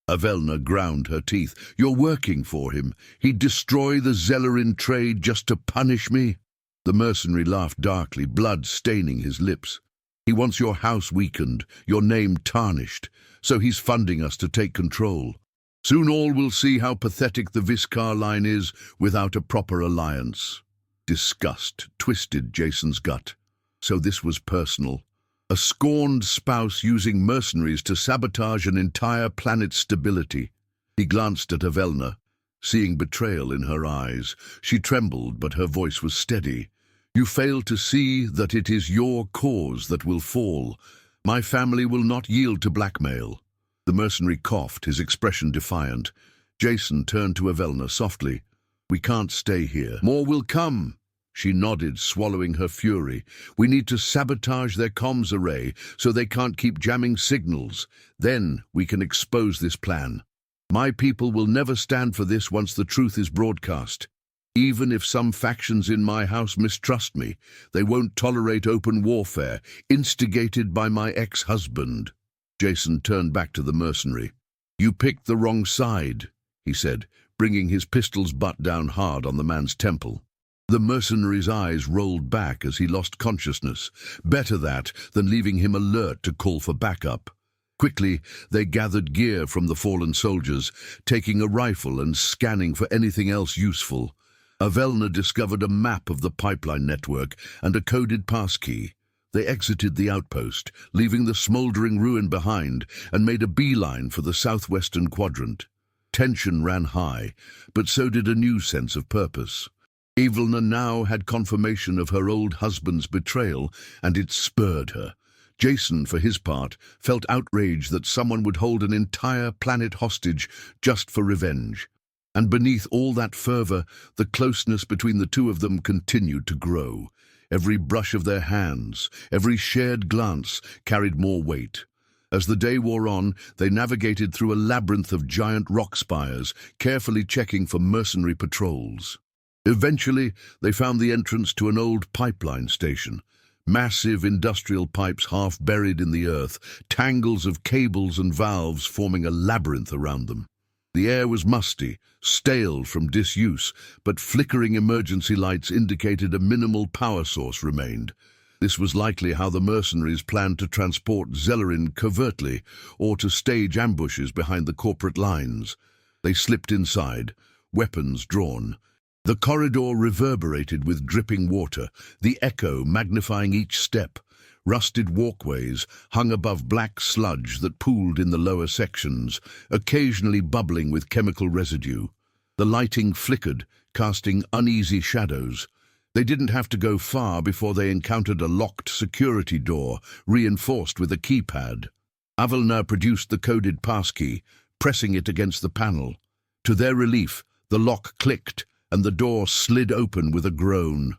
[SPEAKER 1] Avel'na ground her teeth. "You're working for him. He'd destroy the Zellerin trade just to punish me?" The mercenary laughed darkly, blood staining his lips. "He wants your house weakened, your name tarnished, so he's funding us to take control." Soon all will see how pathetic the Vys'kaar line is without a proper alliance. Disgust twisted Jason's gut. So this was personal. A scorned spouse using mercenaries to sabotage an entire planet's stability. He glanced at Avel'na, seeing betrayal in her eyes. She trembled, but her voice was steady. You fail to see that it is your cause that will fall. My family will not yield to blackmail. The mercenary coughed, his expression defiant. Jason turned to Avel'na softly. We can't stay here. More will come. She nodded, swallowing her fury. We need to sabotage their comms array so they can't keep jamming signals. Then we can expose this plan. My people will never stand for this once the truth is broadcast. Even if some factions in my house mistrust me, they won't tolerate open warfare, instigated by my ex-husband. Jason turned back to the mercenary. You picked the wrong side, he said, bringing his pistol's butt down hard on the man's temple. The mercenary's eyes rolled back as he lost consciousness. Better that than leaving him alert to call for backup. Quickly, they gathered gear from the fallen soldiers, taking a rifle and scanning for anything else useful. Avel'na discovered a map of the pipeline network and a coded passkey. They exited the outpost, leaving the smoldering ruin behind, and made a beeline for the southwestern quadrant. Tension ran high, but so did a new sense of purpose. Avel'na now had confirmation of her old husband's betrayal, and it spurred her. Jason, for his part, felt outrage that someone would hold an entire planet hostage just for revenge. And beneath all that fervor, the closeness between the two of them continued to grow. Every brush of their hands, every shared glance carried more weight. As the day wore on, they navigated through a labyrinth of giant rock spires, carefully checking for mercenary patrols. Eventually, they found the entrance to an old pipeline station. Massive industrial pipes half buried in the earth, tangles of cables and valves forming a labyrinth around them. The air was musty, stale from disuse, but flickering emergency lights indicated a minimal power source remained. This was likely how the mercenaries planned to transport Zellerin covertly or to stage ambushes behind the corporate lines. They slipped inside, weapons drawn. The corridor reverberated with dripping water, the echo magnifying each step. Rusted walkways hung above black sludge that pooled in the lower sections, occasionally bubbling with chemical residue. The lighting flickered, casting uneasy shadows. They didn't have to go far before they encountered a locked security door, reinforced with a keypad. Avel'na produced the coded passkey, pressing it against the panel. To their relief, the lock clicked, and the door slid open with a groan.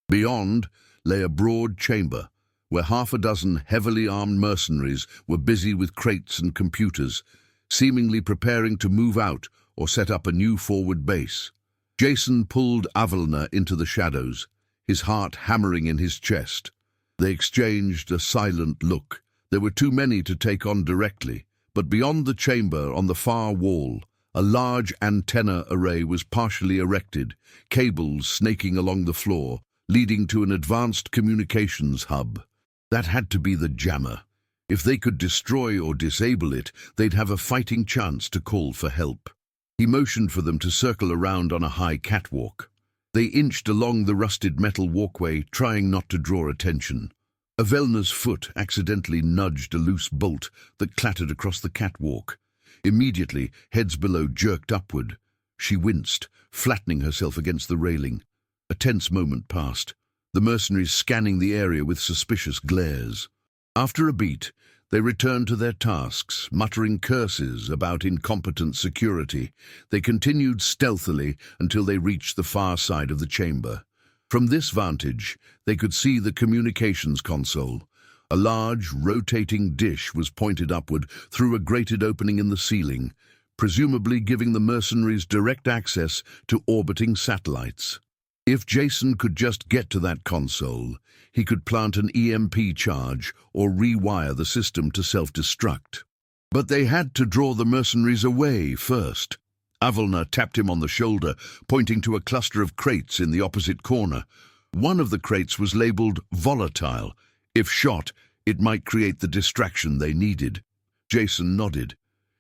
[SPEAKER 1] Beyond lay a broad chamber, where half a dozen heavily armed mercenaries were busy with crates and computers, seemingly preparing to move out or set up a new forward base. Jason pulled Avel'na into the shadows, his heart hammering in his chest. They exchanged a silent look. There were too many to take on directly, but beyond the chamber on the far wall, a large antenna array was partially erected, cables snaking along the floor, leading to an advanced communications hub. That had to be the jammer. If they could destroy or disable it, they'd have a fighting chance to call for help. He motioned for them to circle around on a high catwalk. They inched along the rusted metal walkway, trying not to draw attention. Avel'na's foot accidentally nudged a loose bolt that clattered across the catwalk. Immediately, heads below jerked upward. She winced, flattening herself against the railing. A tense moment passed, the mercenaries scanning the area with suspicious glares. After a beat, they returned to their tasks, muttering curses about incompetent security. They continued stealthily until they reached the far side of the chamber. From this vantage, they could see the communications console. A large, rotating dish was pointed upward through a grated opening in the ceiling, presumably giving the mercenaries direct access to orbiting satellites. If Jason could just get to that console, he could plant an EMP charge or rewire the system to self-destruct. But they had to draw the mercenaries away first. Avel'na tapped him on the shoulder, pointing to a cluster of crates in the opposite corner. One of the crates was labeled volatile. If shot, it might create the distraction they needed. Jason nodded.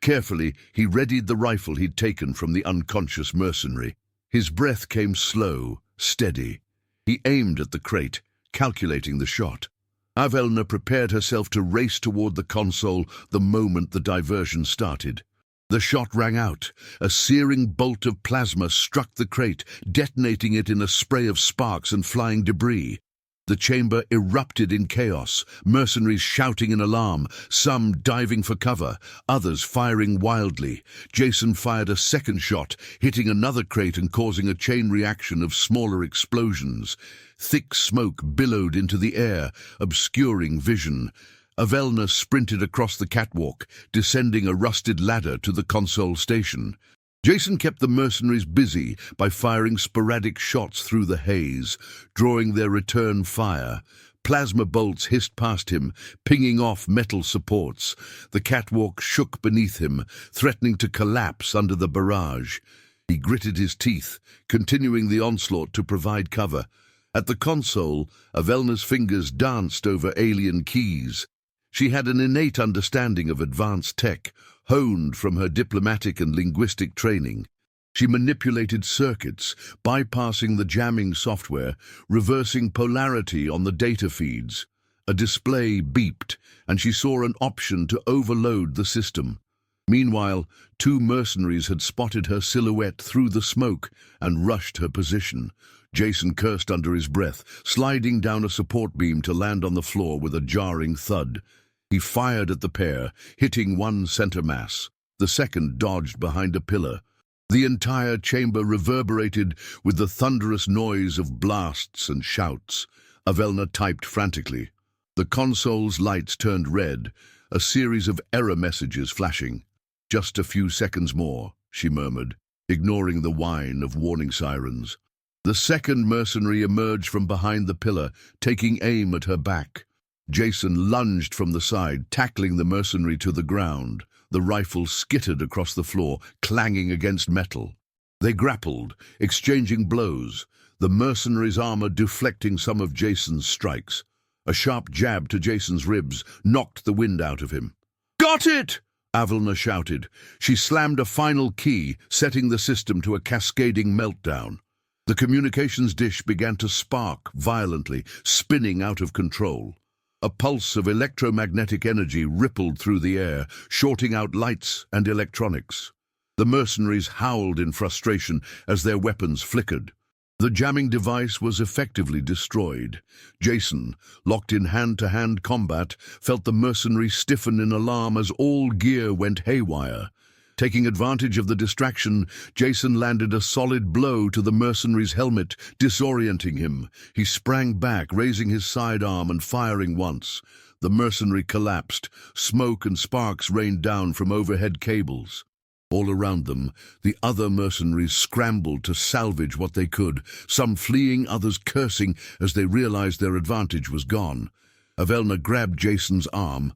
[SPEAKER 1] Carefully, he readied the rifle he'd taken from the unconscious mercenary. His breath came slow, steady. He aimed at the crate, calculating the shot. Avel'na prepared herself to race toward the console the moment the diversion started. The shot rang out. A searing bolt of plasma struck the crate, detonating it in a spray of sparks and flying debris. The chamber erupted in chaos, mercenaries shouting in alarm, some diving for cover, others firing wildly. Jason fired a second shot, hitting another crate and causing a chain reaction of smaller explosions. Thick smoke billowed into the air, obscuring vision. Avel'na sprinted across the catwalk, descending a rusted ladder to the console station. Jason kept the mercenaries busy by firing sporadic shots through the haze, drawing their return fire. Plasma bolts hissed past him, pinging off metal supports. The catwalk shook beneath him, threatening to collapse under the barrage. He gritted his teeth, continuing the onslaught to provide cover. At the console, Avel'na's fingers danced over alien keys. She had an innate understanding of advanced tech, honed from her diplomatic and linguistic training. She manipulated circuits, bypassing the jamming software, reversing polarity on the data feeds. A display beeped, and she saw an option to overload the system. Meanwhile, two mercenaries had spotted her silhouette through the smoke and rushed her position. Jason cursed under his breath, sliding down a support beam to land on the floor with a jarring thud. He fired at the pair, hitting one center mass. The second dodged behind a pillar. The entire chamber reverberated with the thunderous noise of blasts and shouts. Avel'na typed frantically. The console's lights turned red, a series of error messages flashing. "Just a few seconds more," she murmured, ignoring the whine of warning sirens. The second mercenary emerged from behind the pillar, taking aim at her back. Jason lunged from the side, tackling the mercenary to the ground. The rifle skittered across the floor, clanging against metal. They grappled, exchanging blows, the mercenary's armor deflecting some of Jason's strikes. A sharp jab to Jason's ribs knocked the wind out of him. "Got it!" Avel'na shouted. She slammed a final key, setting the system to a cascading meltdown. The communications dish began to spark violently, spinning out of control. A pulse of electromagnetic energy rippled through the air, shorting out lights and electronics. The mercenaries howled in frustration as their weapons flickered. The jamming device was effectively destroyed. Jason, locked in hand-to-hand combat, felt the mercenary stiffen in alarm as all gear went haywire. Taking advantage of the distraction, Jason landed a solid blow to the mercenary's helmet, disorienting him. He sprang back, raising his sidearm and firing once. The mercenary collapsed. Smoke and sparks rained down from overhead cables. All around them, the other mercenaries scrambled to salvage what they could, some fleeing, others cursing as they realized their advantage was gone. Avel'na grabbed Jason's arm.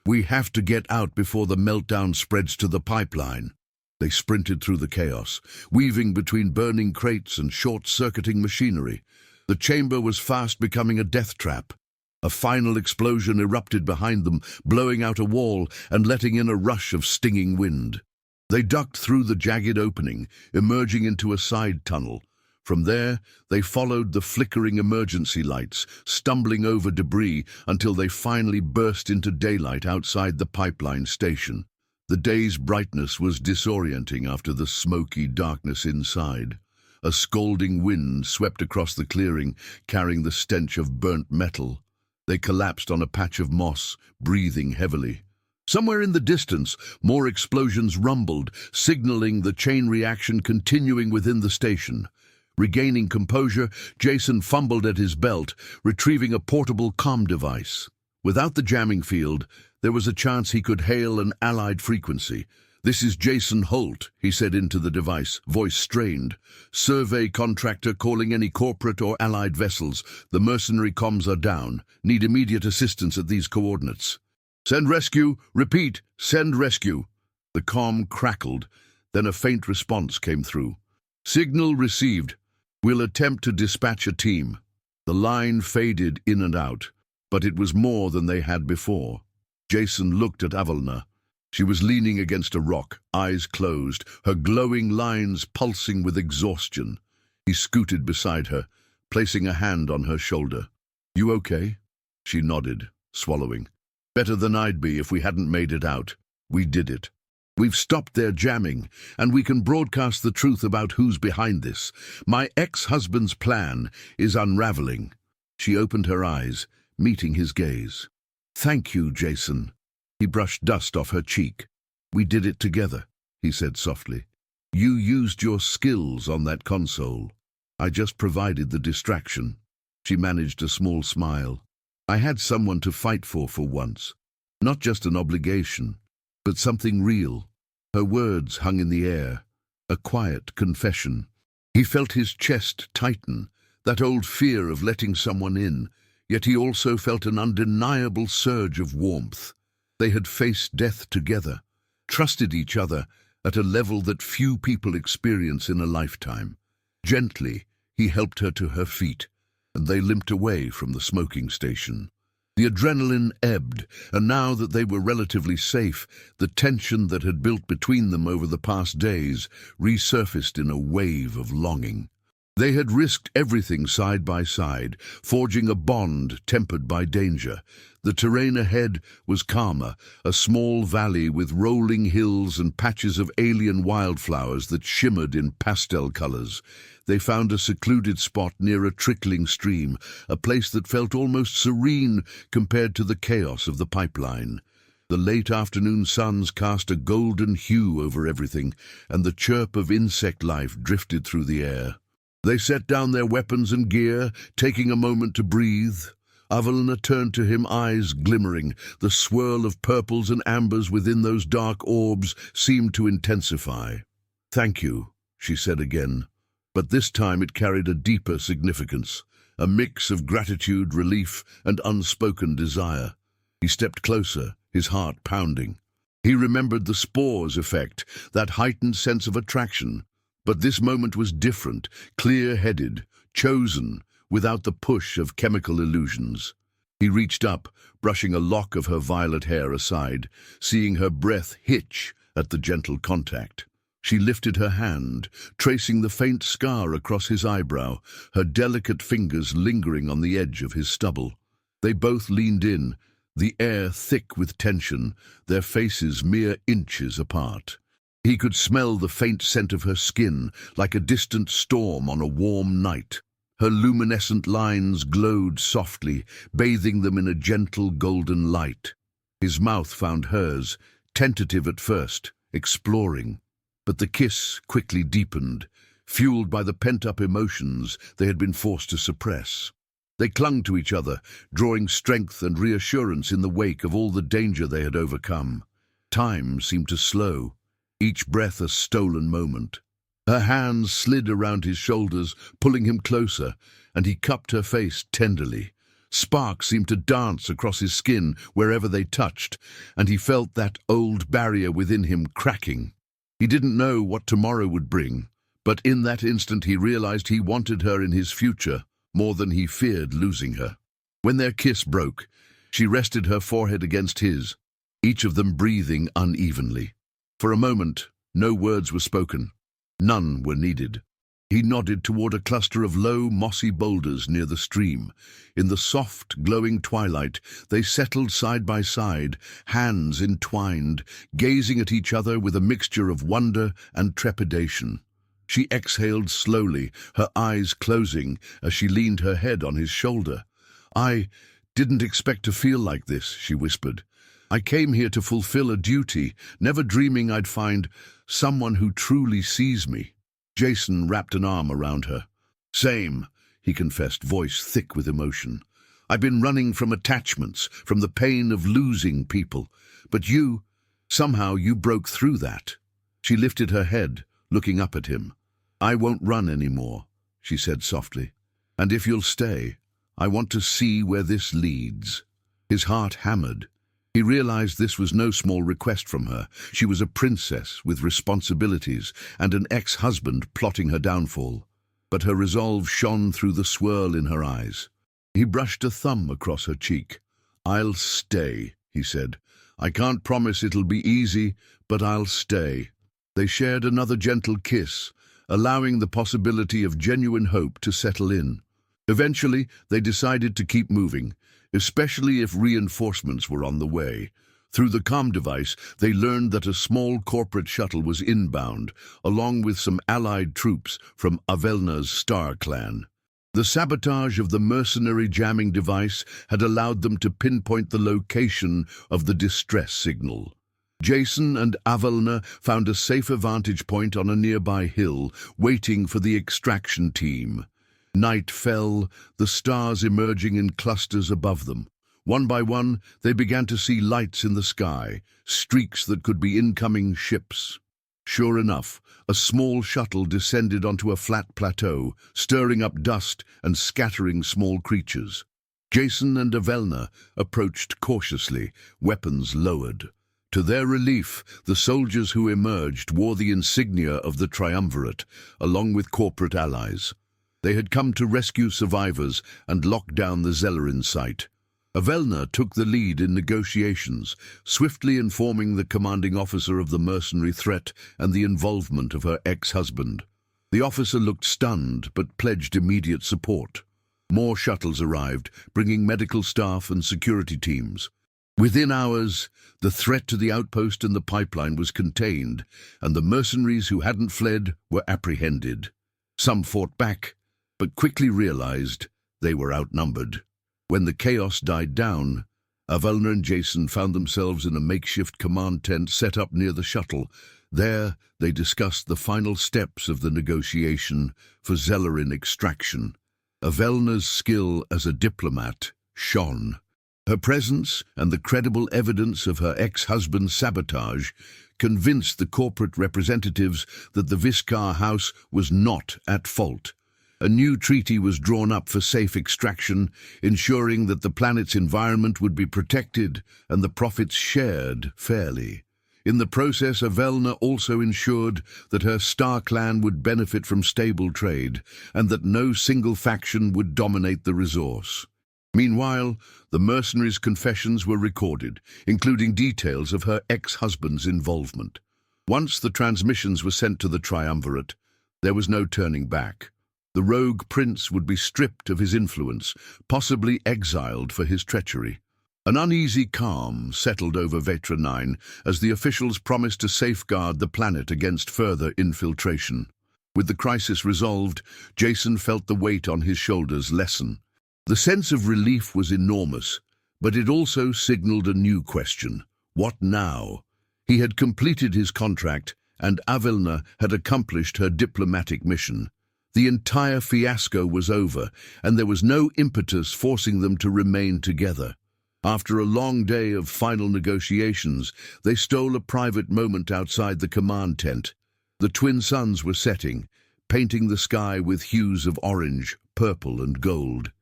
[SPEAKER 1] "We have to get out before the meltdown spreads to the pipeline." They sprinted through the chaos, weaving between burning crates and short-circuiting machinery. The chamber was fast becoming a death trap. A final explosion erupted behind them, blowing out a wall and letting in a rush of stinging wind. They ducked through the jagged opening, emerging into a side tunnel. From there, they followed the flickering emergency lights, stumbling over debris until they finally burst into daylight outside the pipeline station. The day's brightness was disorienting after the smoky darkness inside. A scalding wind swept across the clearing, carrying the stench of burnt metal. They collapsed on a patch of moss, breathing heavily. Somewhere in the distance, more explosions rumbled, signaling the chain reaction continuing within the station. Regaining composure, Jason fumbled at his belt, retrieving a portable comm device. Without the jamming field, there was a chance he could hail an allied frequency. "This is Jason Holt," he said into the device, voice strained. "Survey contractor calling any corporate or allied vessels. The mercenary comms are down. Need immediate assistance at these coordinates." "Send rescue. Repeat, send rescue." The comm crackled, then a faint response came through. "Signal received. We'll attempt to dispatch a team." The line faded in and out, but it was more than they had before. Jason looked at Avel'na. She was leaning against a rock, eyes closed, her glowing lines pulsing with exhaustion. He scooted beside her, placing a hand on her shoulder. "You okay?" She nodded, swallowing. "Better than I'd be if we hadn't made it out. We did it. We've stopped their jamming, and we can broadcast the truth about who's behind this. My ex-husband's plan is unraveling." She opened her eyes, meeting his gaze. "Thank you, Jason." He brushed dust off her cheek. "We did it together," he said softly. "You used your skills on that console. I just provided the distraction." She managed a small smile. "I had someone to fight for once. Not just an obligation, but something real." Her words hung in the air, a quiet confession. He felt his chest tighten, that old fear of letting someone in, yet he also felt an undeniable surge of warmth. They had faced death together, trusted each other at a level that few people experience in a lifetime. Gently, he helped her to her feet, and they limped away from the smoking station. The adrenaline ebbed, and now that they were relatively safe, the tension that had built between them over the past days resurfaced in a wave of longing. They had risked everything side by side, forging a bond tempered by danger. The terrain ahead was calmer, a small valley with rolling hills and patches of alien wildflowers that shimmered in pastel colors. They found a secluded spot near a trickling stream, a place that felt almost serene compared to the chaos of the pipeline. The late afternoon suns cast a golden hue over everything, and the chirp of insect life drifted through the air. They set down their weapons and gear, taking a moment to breathe. Avel'na turned to him, eyes glimmering. The swirl of purples and ambers within those dark orbs seemed to intensify. "Thank you," she said again, but this time it carried a deeper significance, a mix of gratitude, relief, and unspoken desire. He stepped closer, his heart pounding. He remembered the spores effect, that heightened sense of attraction. But this moment was different, clear-headed, chosen, without the push of chemical illusions. He reached up, brushing a lock of her violet hair aside, seeing her breath hitch at the gentle contact. She lifted her hand, tracing the faint scar across his eyebrow, her delicate fingers lingering on the edge of his stubble. They both leaned in, the air thick with tension, their faces mere inches apart. He could smell the faint scent of her skin, like a distant storm on a warm night. Her luminescent lines glowed softly, bathing them in a gentle golden light. His mouth found hers, tentative at first, exploring. But the kiss quickly deepened, fueled by the pent-up emotions they had been forced to suppress. They clung to each other, drawing strength and reassurance in the wake of all the danger they had overcome. Time seemed to slow, each breath a stolen moment. Her hands slid around his shoulders, pulling him closer, and he cupped her face tenderly. Sparks seemed to dance across his skin wherever they touched, and he felt that old barrier within him cracking. He didn't know what tomorrow would bring, but in that instant he realized he wanted her in his future more than he feared losing her. When their kiss broke, she rested her forehead against his, each of them breathing unevenly. For a moment, no words were spoken. None were needed. He nodded toward a cluster of low, mossy boulders near the stream. In the soft, glowing twilight, they settled side by side, hands entwined, gazing at each other with a mixture of wonder and trepidation. She exhaled slowly, her eyes closing as she leaned her head on his shoulder. "I didn't expect to feel like this," she whispered. "I came here to fulfill a duty, never dreaming I'd find someone who truly sees me." Jason wrapped an arm around her. "Same," he confessed, voice thick with emotion. "I've been running from attachments, from the pain of losing people. But somehow you broke through that." She lifted her head, looking up at him. "I won't run anymore," she said softly. "And if you'll stay, I want to see where this leads." His heart hammered. He realized this was no small request from her. She was a princess with responsibilities and an ex-husband plotting her downfall. But her resolve shone through the swirl in her eyes. He brushed a thumb across her cheek. "I'll stay," he said. I can't promise it'll be easy, but I'll stay." They shared another gentle kiss, allowing the possibility of genuine hope to settle in. Eventually, they decided to keep moving, especially if reinforcements were on the way. Through the comm device, they learned that a small corporate shuttle was inbound, along with some allied troops from Avel'na's Star clan. The sabotage of the mercenary jamming device had allowed them to pinpoint the location of the distress signal. Jason and Avel'na found a safer vantage point on a nearby hill, waiting for the extraction team. Night fell, the stars emerging in clusters above them. One by one, they began to see lights in the sky, streaks that could be incoming ships. Sure enough, a small shuttle descended onto a flat plateau, stirring up dust and scattering small creatures. Jason and Avel'na approached cautiously, weapons lowered. To their relief, the soldiers who emerged wore the insignia of the triumvirate, along with corporate allies. They had come to rescue survivors and lock down the Zellerin site. Avel'na took the lead in negotiations, swiftly informing the commanding officer of the mercenary threat and the involvement of her ex-husband. The officer looked stunned but pledged immediate support. More shuttles arrived, bringing medical staff and security teams. Within hours, the threat to the outpost and the pipeline was contained, and the mercenaries who hadn't fled were apprehended. Some fought back, but quickly realized they were outnumbered. When the chaos died down, Avel'na and Jason found themselves in a makeshift command tent set up near the shuttle. There, they discussed the final steps of the negotiation for Zellerin extraction. Avel'na's skill as a diplomat shone. Her presence and the credible evidence of her ex-husband's sabotage convinced the corporate representatives that the Vys'kaar house was not at fault. A new treaty was drawn up for safe extraction, ensuring that the planet's environment would be protected and the profits shared fairly. In the process, Avel'na also ensured that her Star clan would benefit from stable trade and that no single faction would dominate the resource. Meanwhile, the mercenaries' confessions were recorded, including details of her ex-husband's involvement. Once the transmissions were sent to the triumvirate, there was no turning back. The rogue prince would be stripped of his influence, possibly exiled for his treachery. An uneasy calm settled over Vetra 9 as the officials promised to safeguard the planet against further infiltration. With the crisis resolved, Jason felt the weight on his shoulders lessen. The sense of relief was enormous, but it also signaled a new question. What now? He had completed his contract, and Avel'na had accomplished her diplomatic mission. The entire fiasco was over, and there was no impetus forcing them to remain together. After a long day of final negotiations, they stole a private moment outside the command tent. The twin suns were setting, painting the sky with hues of orange, purple, and gold.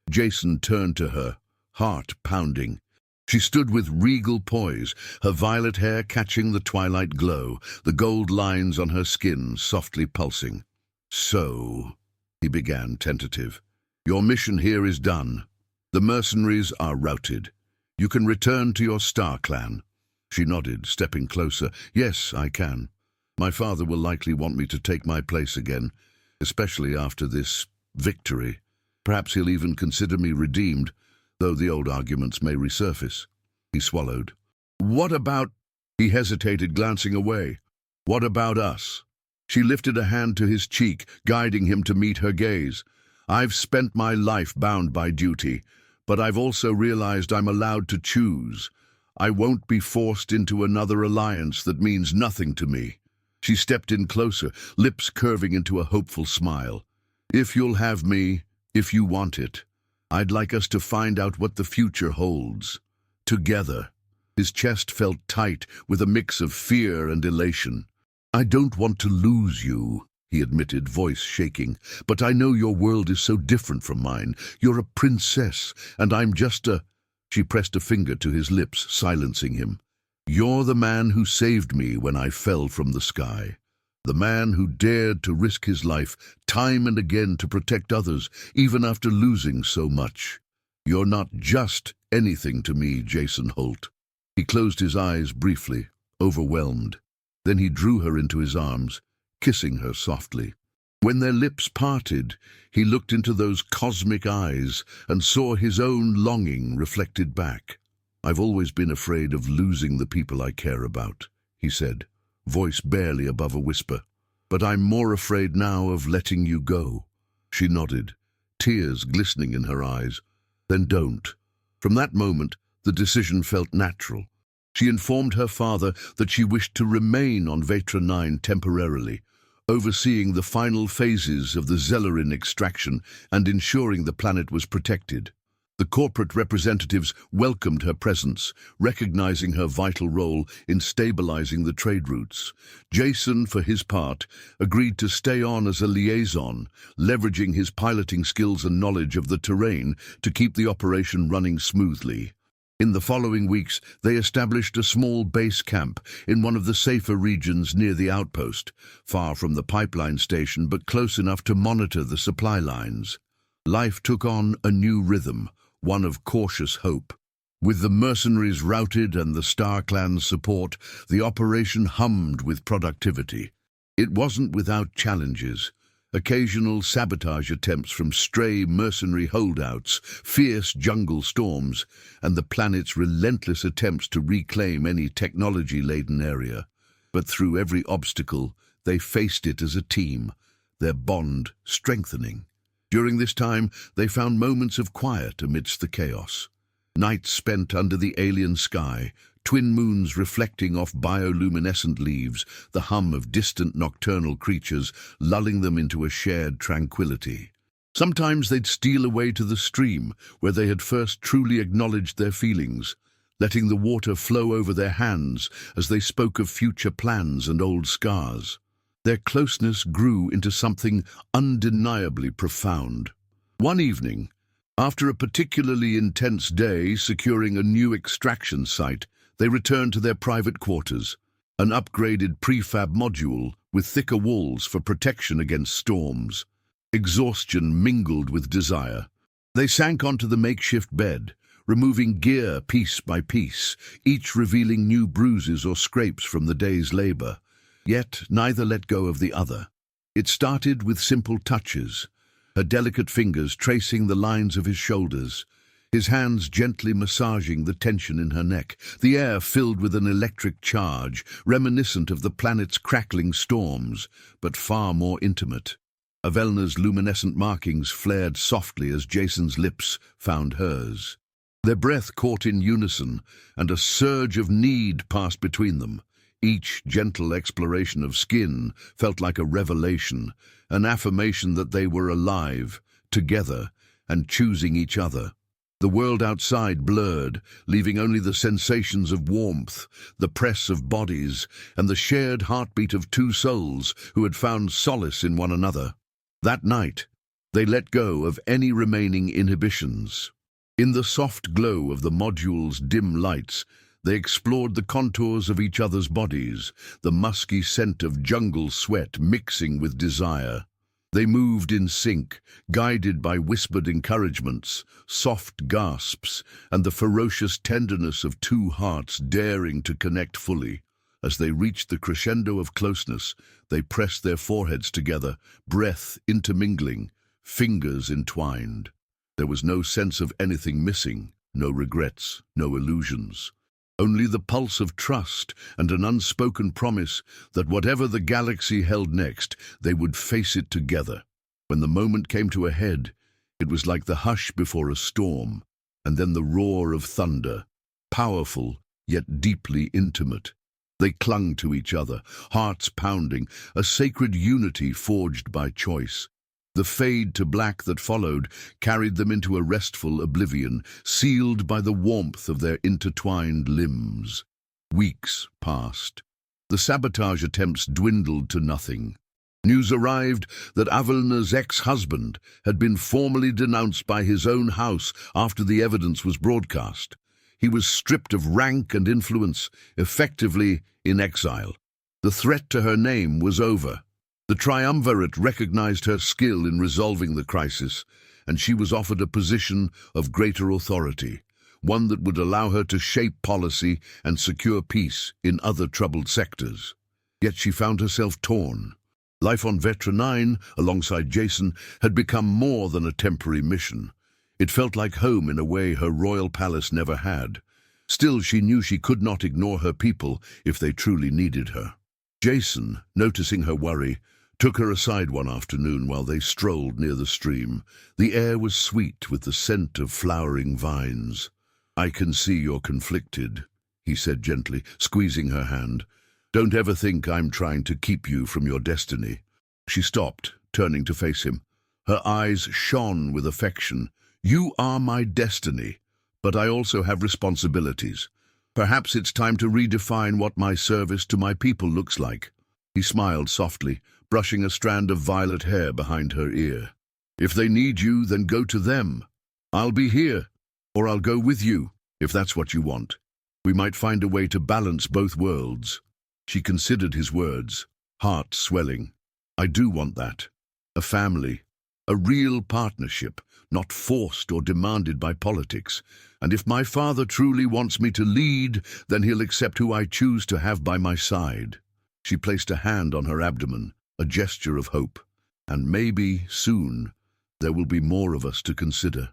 [SPEAKER 1] Jason turned to her, heart pounding. She stood with regal poise, her violet hair catching the twilight glow, the gold lines on her skin softly pulsing. "So," he began, tentative, "your mission here is done. The mercenaries are routed. You can return to your Star clan." She nodded, stepping closer. "Yes, I can. My father will likely want me to take my place again, especially after this victory. Perhaps he'll even consider me redeemed, though the old arguments may resurface." He swallowed. "What about—" He hesitated, glancing away. "What about us?" She lifted a hand to his cheek, guiding him to meet her gaze. "I've spent my life bound by duty, but I've also realized I'm allowed to choose. I won't be forced into another alliance that means nothing to me." She stepped in closer, lips curving into a hopeful smile. "If you'll have me, if you want it, I'd like us to find out what the future holds. Together." His chest felt tight with a mix of fear and elation. "I don't want to lose you," he admitted, voice shaking, "but I know your world is so different from mine. You're a princess, and I'm just a—" She pressed a finger to his lips, silencing him. "You're the man who saved me when I fell from the sky. The man who dared to risk his life time and again to protect others, even after losing so much. You're not just anything to me, Jason Holt. He closed his eyes briefly, overwhelmed. Then he drew her into his arms, kissing her softly. When their lips parted, he looked into those cosmic eyes and saw his own longing reflected back. "I've always been afraid of losing the people I care about," he said, voice barely above a whisper. "But I'm more afraid now of letting you go." She nodded, tears glistening in her eyes. "Then don't." From that moment, the decision felt natural. She informed her father that she wished to remain on Vectra 9 temporarily, overseeing the final phases of the Zellerin extraction and ensuring the planet was protected. The corporate representatives welcomed her presence, recognizing her vital role in stabilizing the trade routes. Jason, for his part, agreed to stay on as a liaison, leveraging his piloting skills and knowledge of the terrain to keep the operation running smoothly. In the following weeks, they established a small base camp in one of the safer regions near the outpost, far from the pipeline station but close enough to monitor the supply lines. Life took on a new rhythm, one of cautious hope. With the mercenaries routed and the Star Clan's support, the operation hummed with productivity. It wasn't without challenges. Occasional sabotage attempts from stray mercenary holdouts, fierce jungle storms, and the planet's relentless attempts to reclaim any technology-laden area. But through every obstacle, they faced it as a team, their bond strengthening. During this time, they found moments of quiet amidst the chaos. Nights spent under the alien sky, twin moons reflecting off bioluminescent leaves, the hum of distant nocturnal creatures lulling them into a shared tranquility. Sometimes they'd steal away to the stream, where they had first truly acknowledged their feelings, letting the water flow over their hands as they spoke of future plans and old scars. Their closeness grew into something undeniably profound. One evening, after a particularly intense day securing a new extraction site, they returned to their private quarters, an upgraded prefab module with thicker walls for protection against storms. Exhaustion mingled with desire. They sank onto the makeshift bed, removing gear piece by piece, each revealing new bruises or scrapes from the day's labor. Yet neither let go of the other. It started with simple touches, her delicate fingers tracing the lines of his shoulders, his hands gently massaging the tension in her neck, the air filled with an electric charge, reminiscent of the planet's crackling storms, but far more intimate. Avel'na's luminescent markings flared softly as Jason's lips found hers. Their breath caught in unison, and a surge of need passed between them. Each gentle exploration of skin felt like a revelation, an affirmation that they were alive, together, and choosing each other. The world outside blurred, leaving only the sensations of warmth, the press of bodies, and the shared heartbeat of two souls who had found solace in one another. That night, they let go of any remaining inhibitions. In the soft glow of the module's dim lights, they explored the contours of each other's bodies, the musky scent of jungle sweat mixing with desire. They moved in sync, guided by whispered encouragements, soft gasps, and the ferocious tenderness of two hearts daring to connect fully. As they reached the crescendo of closeness, they pressed their foreheads together, breath intermingling, fingers entwined. There was no sense of anything missing, no regrets, no illusions. Only the pulse of trust and an unspoken promise that whatever the galaxy held next, they would face it together. When the moment came to a head, it was like the hush before a storm, and then the roar of thunder, powerful yet deeply intimate. They clung to each other, hearts pounding, a sacred unity forged by choice. The fade to black that followed carried them into a restful oblivion, sealed by the warmth of their intertwined limbs. Weeks passed. The sabotage attempts dwindled to nothing. News arrived that Avel'na's ex-husband had been formally denounced by his own house after the evidence was broadcast. He was stripped of rank and influence, effectively in exile. The threat to her name was over. The triumvirate recognized her skill in resolving the crisis, and she was offered a position of greater authority. one that would allow her to shape policy and secure peace in other troubled sectors. Yet she found herself torn. Life on Vetra 9, alongside Jason, had become more than a temporary mission. It felt like home in a way her royal palace never had. Still, she knew she could not ignore her people if they truly needed her. Jason, noticing her worry, took her aside one afternoon while they strolled near the stream. The air was sweet with the scent of flowering vines. "I can see you're conflicted," he said gently, squeezing her hand. "Don't ever think I'm trying to keep you from your destiny." She stopped, turning to face him. Her eyes shone with affection. "You are my destiny, but I also have responsibilities. Perhaps it's time to redefine what my service to my people looks like." He smiled softly, brushing a strand of violet hair behind her ear. "If they need you, then go to them. I'll be here, or I'll go with you, if that's what you want. We might find a way to balance both worlds." She considered his words, heart swelling. "I do want that. A family. A real partnership, not forced or demanded by politics. And if my father truly wants me to lead, then he'll accept who I choose to have by my side." She placed a hand on her abdomen, a gesture of hope. "And maybe, soon, there will be more of us to consider."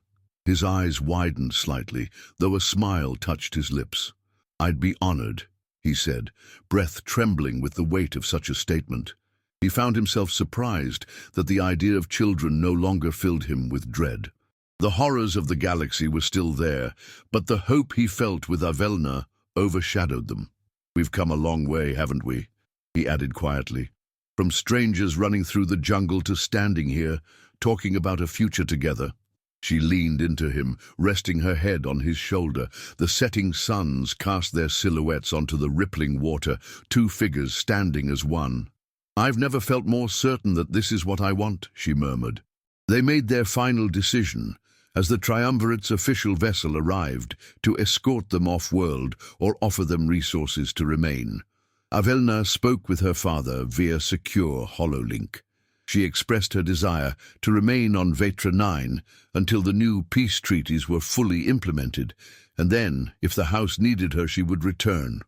[SPEAKER 1] His eyes widened slightly, though a smile touched his lips. "I'd be honored," he said, breath trembling with the weight of such a statement. He found himself surprised that the idea of children no longer filled him with dread. The horrors of the galaxy were still there, but the hope he felt with Avel'na overshadowed them. "We've come a long way, haven't we?" he added quietly. "From strangers running through the jungle to standing here, talking about a future together." She leaned into him, resting her head on his shoulder. The setting suns cast their silhouettes onto the rippling water, two figures standing as one. "I've never felt more certain that this is what I want," she murmured. They made their final decision as the Triumvirate's official vessel arrived to escort them off-world or offer them resources to remain. Avel'na spoke with her father via secure hololink. She expressed her desire to remain on Vetra 9 until the new peace treaties were fully implemented, and then, if the House needed her, she would return.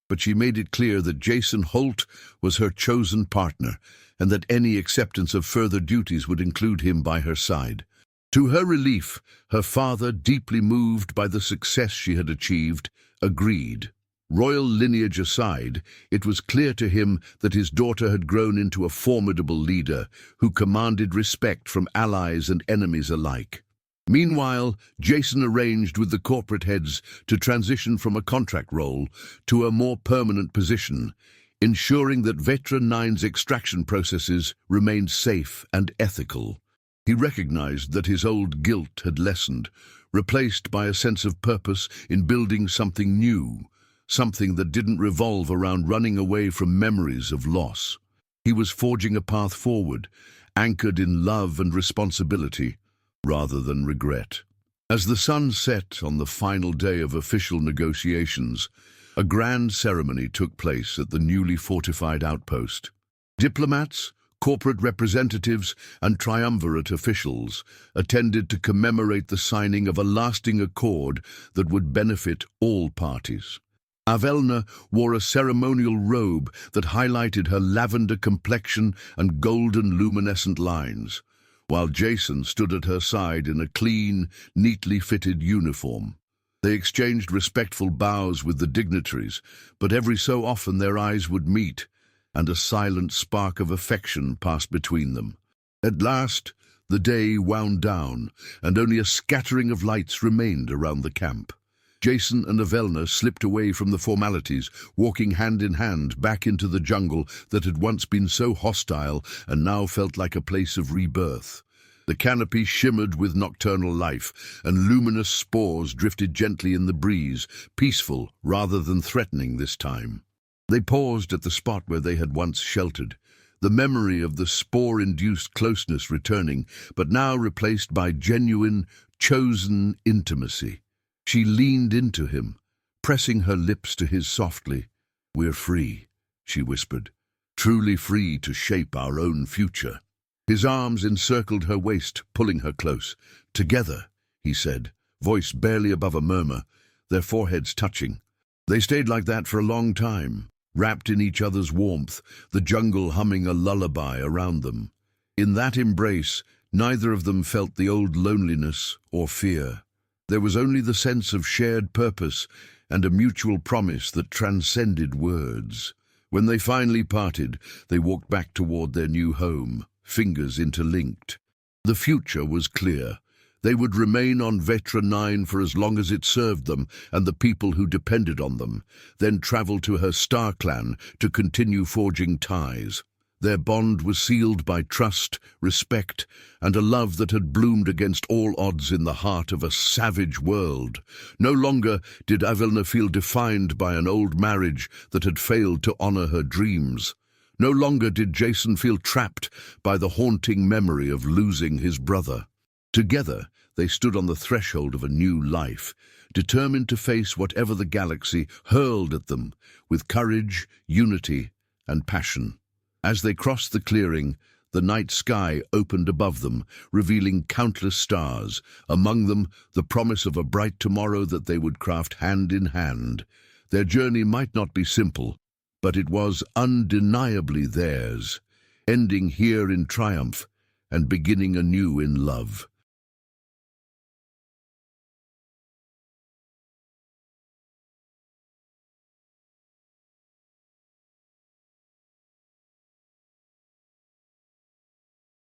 [SPEAKER 1] But she made it clear that Jason Holt was her chosen partner, and that any acceptance of further duties would include him by her side. To her relief, her father, deeply moved by the success she had achieved, agreed. Royal lineage aside, it was clear to him that his daughter had grown into a formidable leader who commanded respect from allies and enemies alike. Meanwhile, Jason arranged with the corporate heads to transition from a contract role to a more permanent position, ensuring that Vetra 9's extraction processes remained safe and ethical. He recognized that his old guilt had lessened, replaced by a sense of purpose in building something new, something that didn't revolve around running away from memories of loss. He was forging a path forward, anchored in love and responsibility, rather than regret. As the sun set on the final day of official negotiations, a grand ceremony took place at the newly fortified outpost. Diplomats, corporate representatives, and triumvirate officials attended to commemorate the signing of a lasting accord that would benefit all parties. Avel'na wore a ceremonial robe that highlighted her lavender complexion and golden luminescent lines, while Jason stood at her side in a clean, neatly fitted uniform. They exchanged respectful bows with the dignitaries, but every so often their eyes would meet, and a silent spark of affection passed between them. At last, the day wound down, and only a scattering of lights remained around the camp. Jason and Avel'na slipped away from the formalities, walking hand in hand back into the jungle that had once been so hostile and now felt like a place of rebirth. The canopy shimmered with nocturnal life, and luminous spores drifted gently in the breeze, peaceful rather than threatening this time. They paused at the spot where they had once sheltered, the memory of the spore-induced closeness returning, but now replaced by genuine, chosen intimacy. She leaned into him, pressing her lips to his softly. "We're free," she whispered, "truly free to shape our own future." His arms encircled her waist, pulling her close. "Together," he said, voice barely above a murmur, their foreheads touching. They stayed like that for a long time, wrapped in each other's warmth, the jungle humming a lullaby around them. In that embrace, neither of them felt the old loneliness or fear. There was only the sense of shared purpose and a mutual promise that transcended words. When they finally parted, they walked back toward their new home, fingers interlinked. The future was clear. They would remain on Vetra 9 for as long as it served them and the people who depended on them, then travel to her star clan to continue forging ties. Their bond was sealed by trust, respect, and a love that had bloomed against all odds in the heart of a savage world. No longer did Avel'na feel defined by an old marriage that had failed to honor her dreams. No longer did Jason feel trapped by the haunting memory of losing his brother. Together, they stood on the threshold of a new life, determined to face whatever the galaxy hurled at them, with courage, unity, and passion. As they crossed the clearing, the night sky opened above them, revealing countless stars, among them the promise of a bright tomorrow that they would craft hand in hand. Their journey might not be simple, but it was undeniably theirs, ending here in triumph and beginning anew in love.